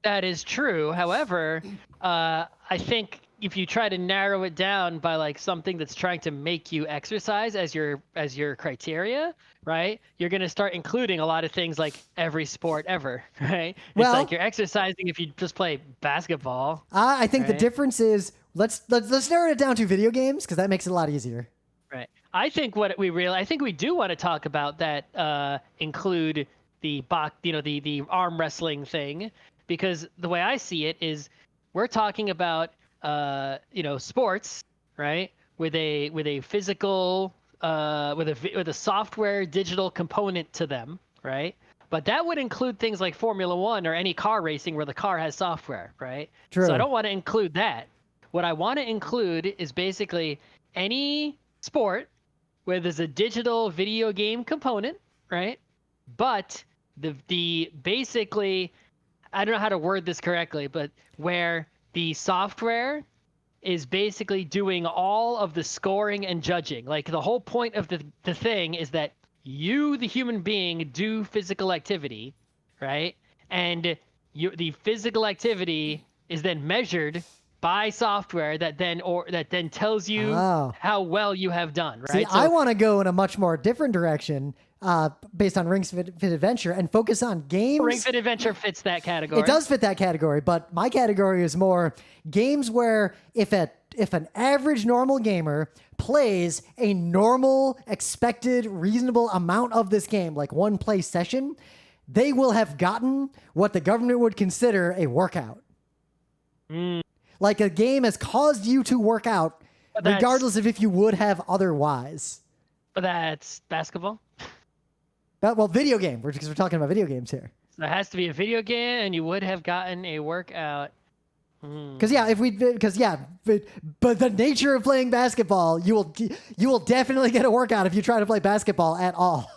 That is true. However, I think if you try to narrow it down by like something that's trying to make you exercise as your criteria, right? You're going to start including a lot of things like every sport ever, right? It's like you're exercising if you just play basketball. I think the difference is let's narrow it down to video games because that makes it a lot easier. Right. I think I think we do want to talk about that include the the arm wrestling thing, because the way I see it is we're talking about sports, right? With a physical with a software digital component to them, right? But that would include things like Formula 1 or any car racing where the car has software, right? True. So I don't want to include that. What I want to include is basically any sport where there's a digital video game component, right? But the basically, I don't know how to word this correctly, but where the software is basically doing all of the scoring and judging. Like the whole point of the thing is that you, the human being, do physical activity, right? And the physical activity is then measured by software that then tells you how well you have done, right? See, I want to go in a much more different direction based on Ring Fit Adventure and focus on games. Ring Fit Adventure fits that category. It does fit that category, but my category is more games where if an average normal gamer plays a normal, expected, reasonable amount of this game, like one play session, they will have gotten what the government would consider a workout. Like a game has caused you to work out, regardless of if you would have otherwise. But that's basketball? Well, video game, because we're talking about video games here. So it has to be a video game, and you would have gotten a workout. Because but the nature of playing basketball, you will definitely get a workout if you try to play basketball at all.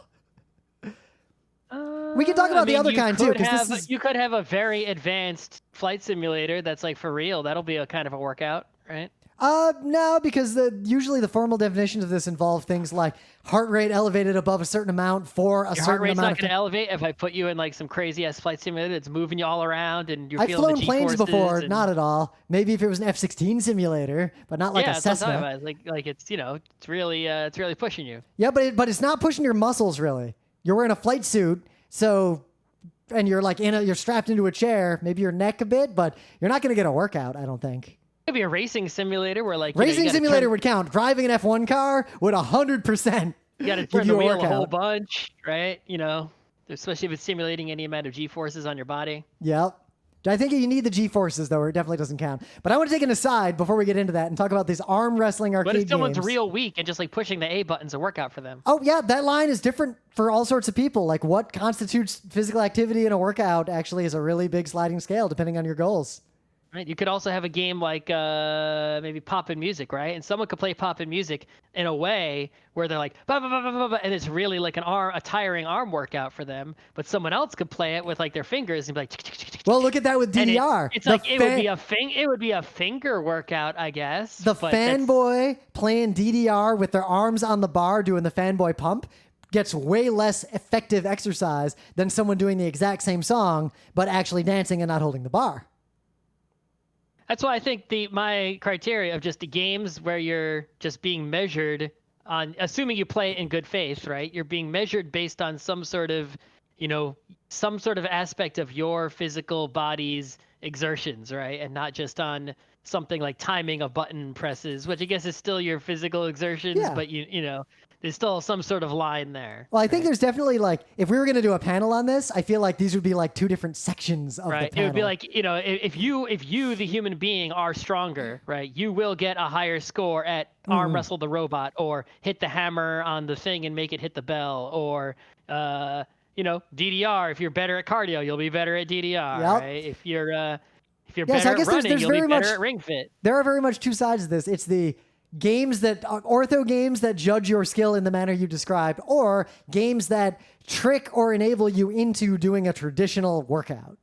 We can talk about the other kind too, because you could have a very advanced flight simulator that's like for real. That'll be a kind of a workout, right? No, because usually the formal definitions of this involve things like heart rate elevated above a certain amount for a certain amount of time. Your heart rate's not going to elevate if I put you in like some crazy ass flight simulator that's moving you all around and you're feeling the G-forces. I've flown planes before, not at all. Maybe if it was an F-16 simulator, but not like a Cessna. That's like it's it's really pushing you. Yeah, but it's not pushing your muscles really. You're wearing a flight suit, and you're like you're strapped into a chair, maybe your neck a bit, but you're not going to get a workout, I don't think. Maybe a racing simulator where racing simulator would count. Driving an F1 car would 100%. You got to turn the wheel a whole bunch, right? Especially if it's simulating any amount of G-forces on your body. Yep. I think you need the G-forces, though, or it definitely doesn't count. But I want to take an aside before we get into that and talk about these arm wrestling arcade games. But if someone's real weak and just like pushing the A button's a workout for them. Oh, yeah, that line is different for all sorts of people. Like what constitutes physical activity in a workout actually is a really big sliding scale depending on your goals. Right. You could also have a game like maybe Poppin' Music, right? And someone could play Poppin' Music in a way where they're like, bah, bah, bah, bah, bah, bah, and it's really like a tiring arm workout for them. But someone else could play it with like their fingers and be like, well, look at that with DDR. It's like it would be a finger workout, I guess. The fanboy playing DDR with their arms on the bar doing the fanboy pump gets way less effective exercise than someone doing the exact same song but actually dancing and not holding the bar. That's why I think my criteria of just the games where you're just being measured on, assuming you play it in good faith, right? You're being measured based on some sort of aspect of your physical body's exertions, right? And not just on something like timing of button presses, which I guess is still your physical exertions, Yeah. but there's still some sort of line there. Well, I think there's definitely like, if we were going to do a panel on this, I feel like these would be like two different sections of the panel. It would be like, if you, the human being, are stronger, right, you will get a higher score at arm wrestle the robot, or hit the hammer on the thing and make it hit the bell, or, DDR. If you're better at cardio, you'll be better at DDR, right? If you're better at running, you'll be better at Ring Fit. There are very much two sides of this. It's the games that ortho games that judge your skill in the manner you described, or games that trick or enable you into doing a traditional workout.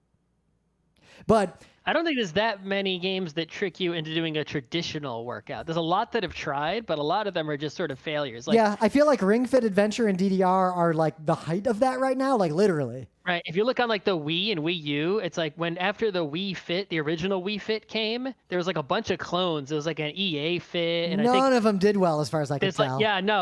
But I don't think there's that many games that trick you into doing a traditional workout. There's a lot that have tried, but a lot of them are just sort of failures. Yeah, I feel like Ring Fit Adventure and DDR are like the height of that right now, like literally. Right. If you look on like the Wii and Wii U, it's like when after the Wii Fit, the original Wii Fit came, there was like a bunch of clones. There was like an EA Fit, and none of them did well as far as I could tell.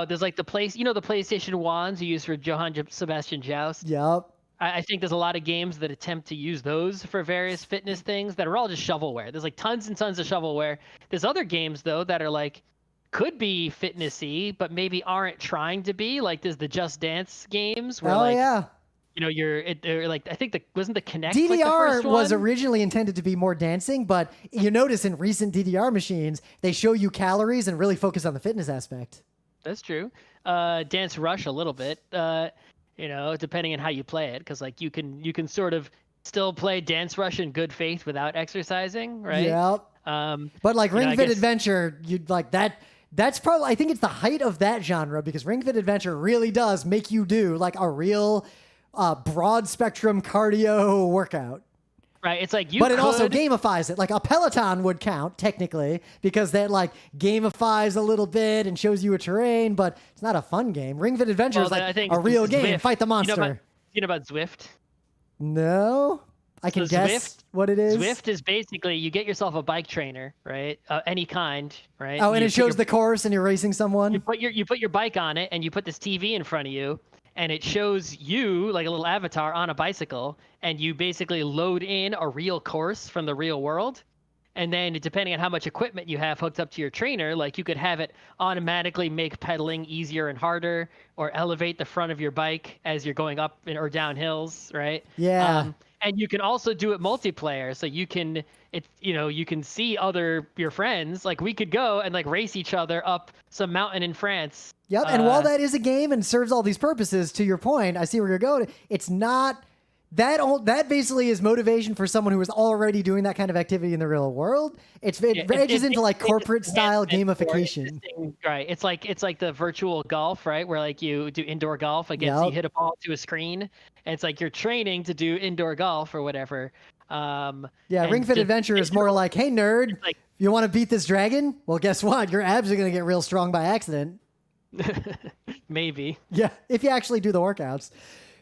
There's like the PlayStation wands you use for Johann Sebastian Joust. Yep. I think there's a lot of games that attempt to use those for various fitness things that are all just shovelware. There's like tons and tons of shovelware. There's other games though that are like could be fitnessy, but maybe aren't trying to be. Like there's the Just Dance games where they're like, I think wasn't the Kinect DDR like the first one? was originally intended to be more dancing, but you notice in recent DDR machines they show you calories and really focus on the fitness aspect. That's true. Dance Rush a little bit. Depending on how you play it, because like you can sort of still play Dance Rush in good faith without exercising, right? Yep. But like Ring Fit Adventure, you'd like that. That's probably, I think it's the height of that genre, because Ring Fit Adventure really does make you do like a real broad spectrum cardio workout. Right, it's like it also gamifies it. Like a Peloton would count technically, because that like gamifies a little bit and shows you a terrain, but it's not a fun game. Ring Fit Adventure is like a real game. Fight the monster. You know about Zwift? No, I can guess what it is. Zwift is basically you get yourself a bike trainer, right? Any kind, right? Oh, and it shows the course, and you're racing someone. You put your bike on it, and you put this TV in front of you. And it shows you like a little avatar on a bicycle, and you basically load in a real course from the real world. And then depending on how much equipment you have hooked up to your trainer, like you could have it automatically make pedaling easier and harder, or elevate the front of your bike as you're going up or down hills, right? Yeah. And you can also do it multiplayer, so you can see your friends. Like we could go and like race each other up some mountain in France. Yep. And while that is a game and serves all these purposes, to your point, I see where you're going. It's not that basically is motivation for someone who is already doing that kind of activity in the real world. It edges into like corporate style gamification. Right. It's like the virtual golf, right? Where like you do indoor golf against you hit a ball to a screen, and it's like you're training to do indoor golf or whatever. Ring Fit Adventure is more like, hey nerd, like, you want to beat this dragon? Well, guess what? Your abs are going to get real strong by accident. Maybe. Yeah, if you actually do the workouts.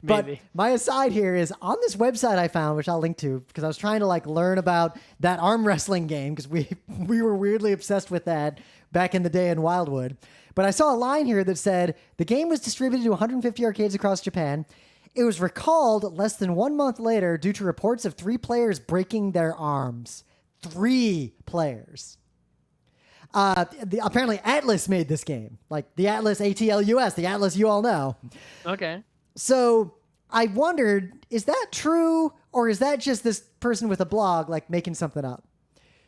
But my aside here is on this website I found, which I'll link to, because I was trying to like learn about that arm wrestling game, because we were weirdly obsessed with that back in the day in Wildwood. But I saw a line here that said the game was distributed to 150 arcades across Japan. It was recalled less than 1 month later due to reports of 3 players breaking their arms. 3 players. Apparently Atlas made this game, like the Atlas ATLUS, the Atlas you all know. Okay. So I wondered, is that true, or is that just this person with a blog like making something up?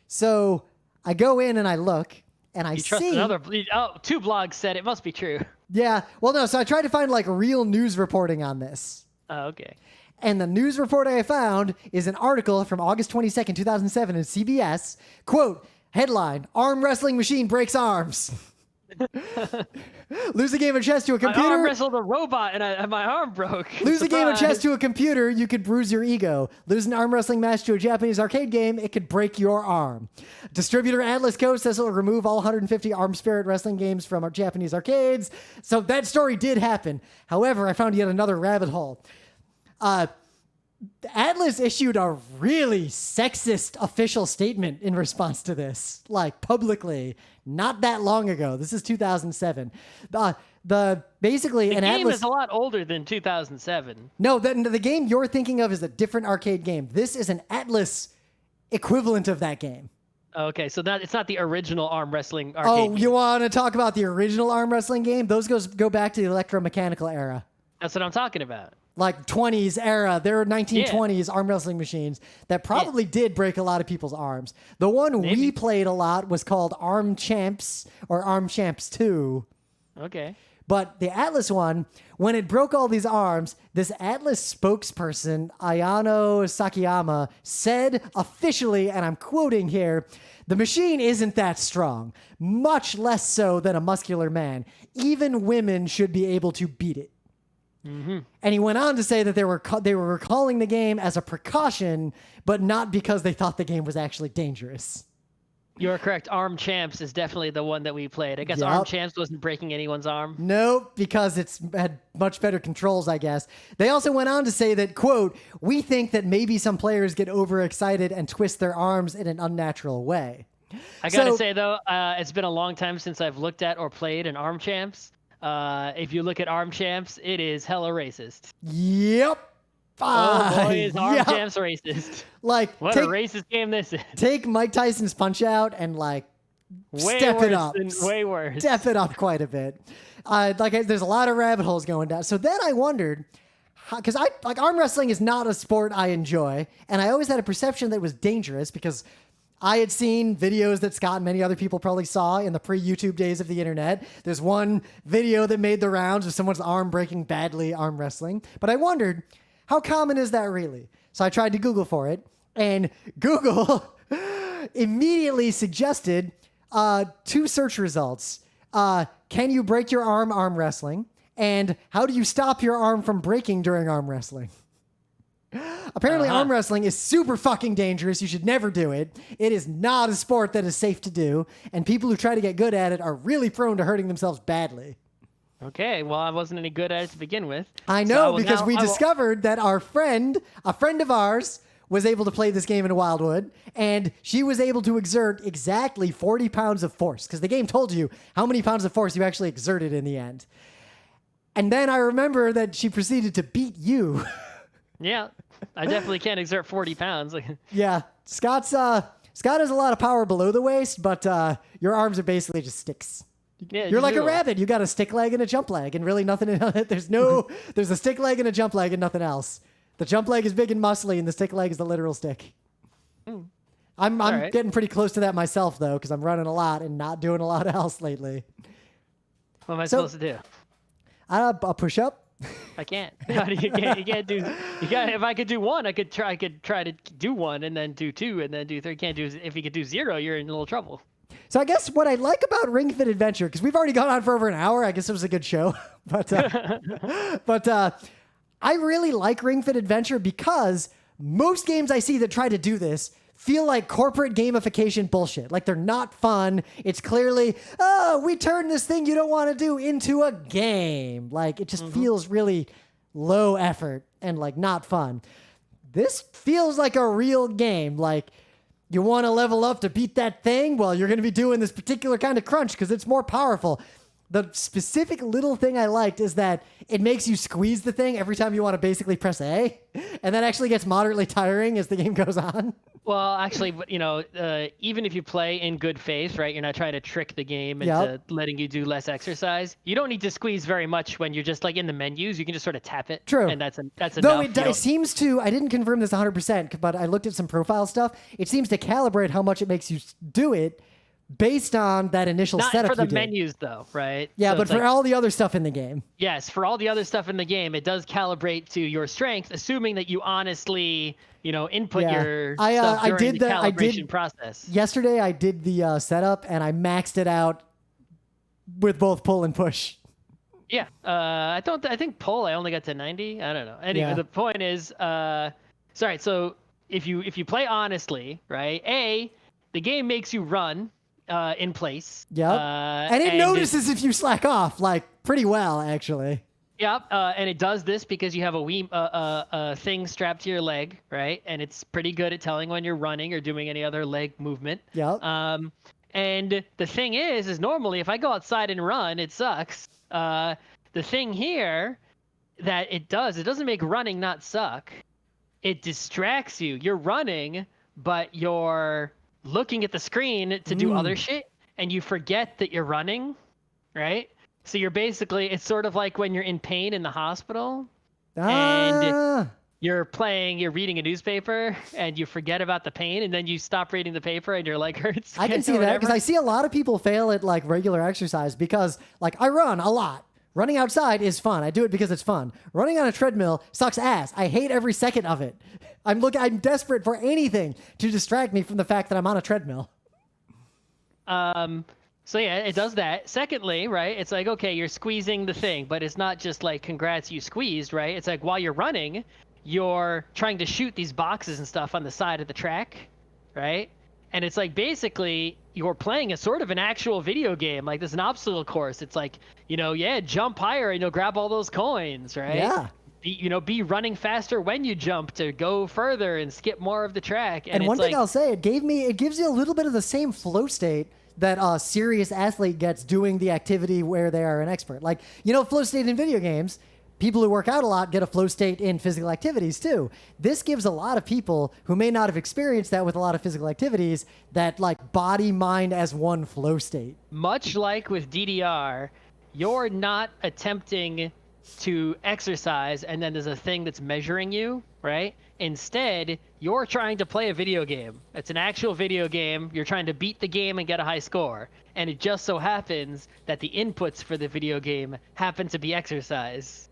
So I go in and I look, and I see 2 blogs said it must be true. Yeah. Well, no. So I tried to find like real news reporting on this. Oh, okay. And the news report I found is an article from August 22nd, 2007 in CBS. Quote, headline, arm wrestling machine breaks arms. Lose a game of chess to a computer. I arm wrestled a robot and my arm broke. Lose a game of chess to a computer, you could bruise your ego. Lose an arm wrestling match to a Japanese arcade game, it could break your arm. Distributor Atlas Co. says it'll remove all 150 Arm Spirit wrestling games from our Japanese arcades. So that story did happen. However, I found yet another rabbit hole. Atlas issued a really sexist official statement in response to this, like publicly, not that long ago. This is 2007. The game Atlas is a lot older than 2007. No, the game you're thinking of is a different arcade game. This is an Atlas equivalent of that game. Okay, so it's not the original arm wrestling arcade Oh, game. you want to talk about the original arm wrestling game? Those go back to the electromechanical era. That's what I'm talking about. Like 20s era. There were 1920s arm wrestling machines that probably did break a lot of people's arms. The one we played a lot was called Arm Champs or Arm Champs 2. Okay. But the Atlas one, when it broke all these arms, this Atlas spokesperson, Ayano Sakayama, said officially, and I'm quoting here, "The machine isn't that strong, much less so than a muscular man. Even women should be able to beat it." Mm-hmm. And he went on to say that they were recalling the game as a precaution, but not because they thought the game was actually dangerous. You're correct. Arm Champs is definitely the one that we played. I guess Arm Champs wasn't breaking anyone's arm. Nope, because it's had much better controls, I guess. They also went on to say that, quote, "We think that maybe some players get overexcited and twist their arms in an unnatural way." I gotta say, though, it's been a long time since I've looked at or played an Arm Champs. If you look at Arm Champs, it is hella racist. Yep. Oh boy, is Arm Champs racist. Like, what a racist game this is. Take Mike Tyson's Punch-Out and step it up. Way worse. Step it up quite a bit. There's a lot of rabbit holes going down. So then I wondered, because arm wrestling is not a sport I enjoy, and I always had a perception that it was dangerous because I had seen videos that Scott and many other people probably saw in the pre-YouTube days of the internet. There's one video that made the rounds of someone's arm breaking badly arm wrestling. But I wondered, how common is that really? So I tried to Google for it, and Google immediately suggested two search results. Can you break your arm wrestling? And how do you stop your arm from breaking during arm wrestling? Apparently, arm wrestling is super fucking dangerous. You should never do it. It is not a sport that is safe to do, and people who try to get good at it are really prone to hurting themselves badly. Okay, well, I wasn't any good at it to begin with. I know, because we discovered that a friend of ours, was able to play this game in Wildwood, and she was able to exert exactly 40 pounds of force, because the game told you how many pounds of force you actually exerted in the end. And then I remember that she proceeded to beat you. Yeah, I definitely can't exert 40 pounds. Yeah, Scott has a lot of power below the waist, but your arms are basically just sticks. Yeah, You're like a rabbit. You got a stick leg and a jump leg, and really nothing in it. There's a stick leg and a jump leg and nothing else. The jump leg is big and muscly, and the stick leg is the literal stick. I'm getting pretty close to that myself, though, because I'm running a lot and not doing a lot else lately. What am I supposed to do? A push up. I can't. You can't do. If I could do one, I could try to do one and then do two and then do three. Can't do. If you could do zero, you're in a little trouble. So I guess what I like about Ring Fit Adventure, because we've already gone on for over an hour, I guess it was a good show, but I really like Ring Fit Adventure because most games I see that try to do this feel like corporate gamification bullshit. Like they're not fun. It's clearly, we turned this thing you don't want to do into a game. Like it just feels really low effort and like not fun. This feels like a real game. Like you want to level up to beat that thing? Well, you're going to be doing this particular kind of crunch because it's more powerful. The specific little thing I liked is that it makes you squeeze the thing every time you want to basically press A, and that actually gets moderately tiring as the game goes on. Well, actually, even if you play in good faith, right, you're not trying to trick the game into letting you do less exercise. You don't need to squeeze very much when you're just like in the menus. You can just sort of tap it. True. And that's enough. Though it seems to, I didn't confirm this 100%, but I looked at some profile stuff. It seems to calibrate how much it makes you do it based on that initial setup you did. Not for the menus, though, right? Yeah, so but for all the other stuff in the game. Yes, for all the other stuff in the game, it does calibrate to your strength, assuming that you honestly, input your stuff during the calibration process. Yesterday, I did the setup, and I maxed it out with both pull and push. Yeah, I think pull, I only got to 90. I don't know. Anyway, the point is, so if you play honestly, right, the game makes you run in place. Yep. And it notices if you slack off, like, pretty well, actually. Yep. And it does this because you have a thing strapped to your leg, right? And it's pretty good at telling when you're running or doing any other leg movement. Yep. And the thing is normally if I go outside and run, it sucks. The thing here that it doesn't make running not suck. It distracts you. You're running, but you're looking at the screen to do other shit, and you forget that you're running, right? So you're basically, it's sort of like when you're in pain in the hospital, and you're reading a newspaper, and you forget about the pain, and then you stop reading the paper, and your leg hurts. I can see that because I see a lot of people fail at like regular exercise because like I run a lot. Running outside is fun. I do it because it's fun. Running on a treadmill sucks ass. I hate every second of it. I'm desperate for anything to distract me from the fact that I'm on a treadmill. So yeah, it does that. Secondly, right, it's like, okay, you're squeezing the thing, but it's not just like, congrats, you squeezed, right? It's like while you're running, you're trying to shoot these boxes and stuff on the side of the track, right? And it's like basically you're playing a sort of an actual video game. Like there's an obstacle course. It's like, jump higher and you'll grab all those coins, right? Yeah. Be running faster when you jump to go further and skip more of the track. And one thing I'll say, it gives you a little bit of the same flow state that a serious athlete gets doing the activity where they are an expert. Like, flow state in video games, people who work out a lot get a flow state in physical activities too. This gives a lot of people who may not have experienced that with a lot of physical activities that like body mind as one flow state. Much like with DDR, you're not attempting to exercise and then there's a thing that's measuring you, right? Instead, you're trying to play a video game. It's an actual video game. You're trying to beat the game and get a high score. And it just so happens that the inputs for the video game happen to be exercise.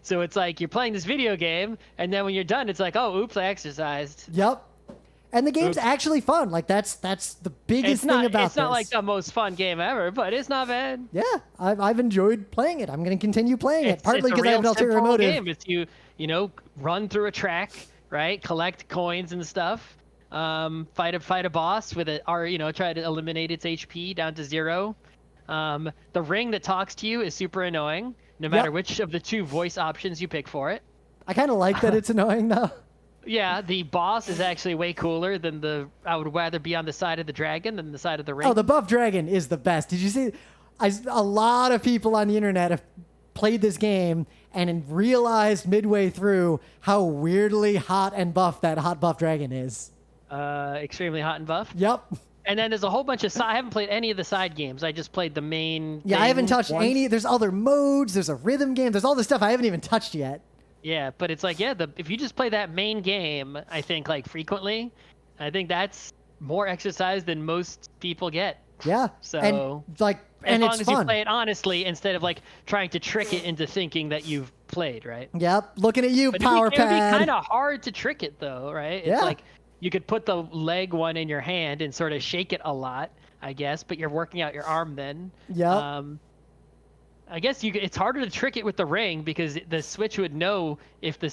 So it's like you're playing this video game, and then when you're done, it's like, oh, oops, I exercised. Yep. And the game's actually fun. Like that's the biggest thing about this. It's not like the most fun game ever, but it's not bad. Yeah, I've enjoyed playing it. I'm going to continue playing it, partly because I have an ulterior motive. Game. It's you run through a track, right? Collect coins and stuff. Fight a boss with it, or try to eliminate its HP down to 0. The ring that talks to you is super annoying, no matter which of the 2 voice options you pick for it. I kind of like that it's annoying though. Yeah, the boss is actually way cooler than I would rather be on the side of the dragon than the side of the ring. Oh, the buff dragon is the best. Did you see? A lot of people on the internet have played this game and realized midway through how weirdly hot and buff that hot buff dragon is. Extremely hot and buff? Yep. And then there's a whole bunch of I haven't played any of the side games. I just played the main. Yeah, I haven't touched any. There's other modes. There's a rhythm game. There's all this stuff I haven't even touched yet. Yeah, but it's like, if you just play that main game, I think like frequently, I think that's more exercise than most people get. Yeah. So and as long it's as fun. you play it honestly instead of like trying to trick it into thinking that you've played, right? Yep. Looking at you, power pad. It would be kind of hard to trick it though, right? Yeah. It's like you could put the leg one in your hand and sort of shake it a lot, I guess, but you're working out your arm then. Yep. I guess it's harder to trick it with the ring because the Switch would know if the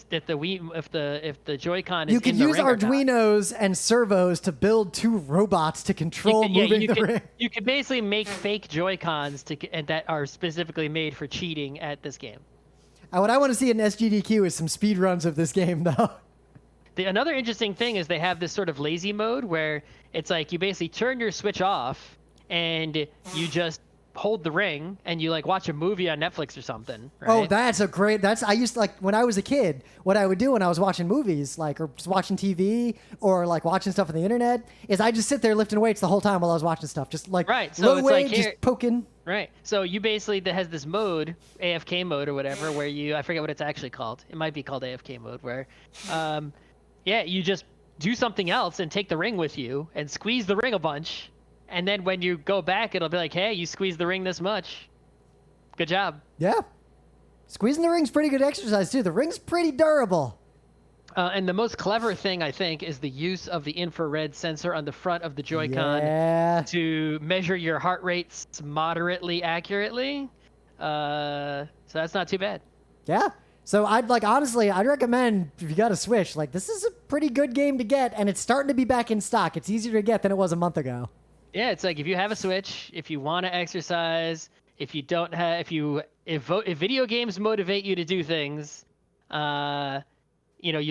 Joy-Con is you could in the use ring Arduinos and servos to build 2 robots to control moving the ring. You could basically make fake Joy-Cons that are specifically made for cheating at this game. What I want to see in SGDQ is some speed runs of this game, though. Another interesting thing is they have this sort of lazy mode where it's like you basically turn your Switch off and you just hold the ring and you like watch a movie on Netflix or something, right? Oh, I used to, like when I was a kid, what I would do when I was watching movies, like, or just watching TV or like watching stuff on the internet, is I just sit there lifting weights the whole time while I was watching stuff, just like low weight, just poking. Right. So you basically has this mode, AFK mode or whatever, where I forget what it's actually called. It might be called AFK mode, where, you just do something else and take the ring with you and squeeze the ring a bunch. And then when you go back, it'll be like, hey, you squeezed the ring this much. Good job. Yeah. Squeezing the ring's pretty good exercise, too. The ring's pretty durable. And the most clever thing, I think, is the use of the infrared sensor on the front of the Joy-Con to measure your heart rates moderately accurately. So that's not too bad. Yeah. So I'd recommend if you got a Switch, like this is a pretty good game to get, and it's starting to be back in stock. It's easier to get than it was a month ago. Yeah, it's like if you have a Switch, if you want to exercise, if video games motivate you to do things, you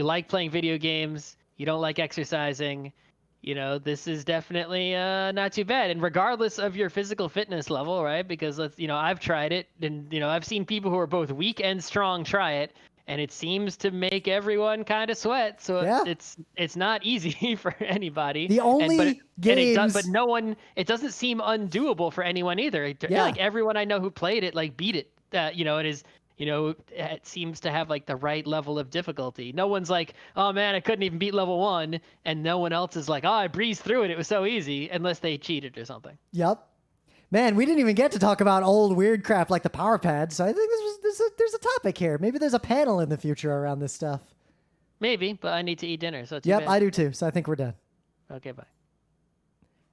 like playing video games, you don't like exercising, this is definitely not too bad. And regardless of your physical fitness level, right? Because I've tried it, and I've seen people who are both weak and strong try it, and it seems to make everyone kind of sweat. So Yeah. it's not easy for anybody. The only games, but no one. It doesn't seem undoable for anyone either. Yeah. Like everyone I know who played it, like beat it. It is. It seems to have like the right level of difficulty. No one's like, oh man, I couldn't even beat level 1, and no one else is like, oh, I breezed through it. It was so easy, unless they cheated or something. Yep. Man, we didn't even get to talk about old weird crap like the power pad. So I think there's a topic here. Maybe there's a panel in the future around this stuff. Maybe, but I need to eat dinner, so too Yep, bad. I do too. So I think we're done. Okay, bye.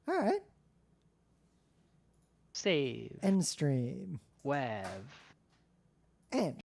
All right. Save. End stream. Wav. And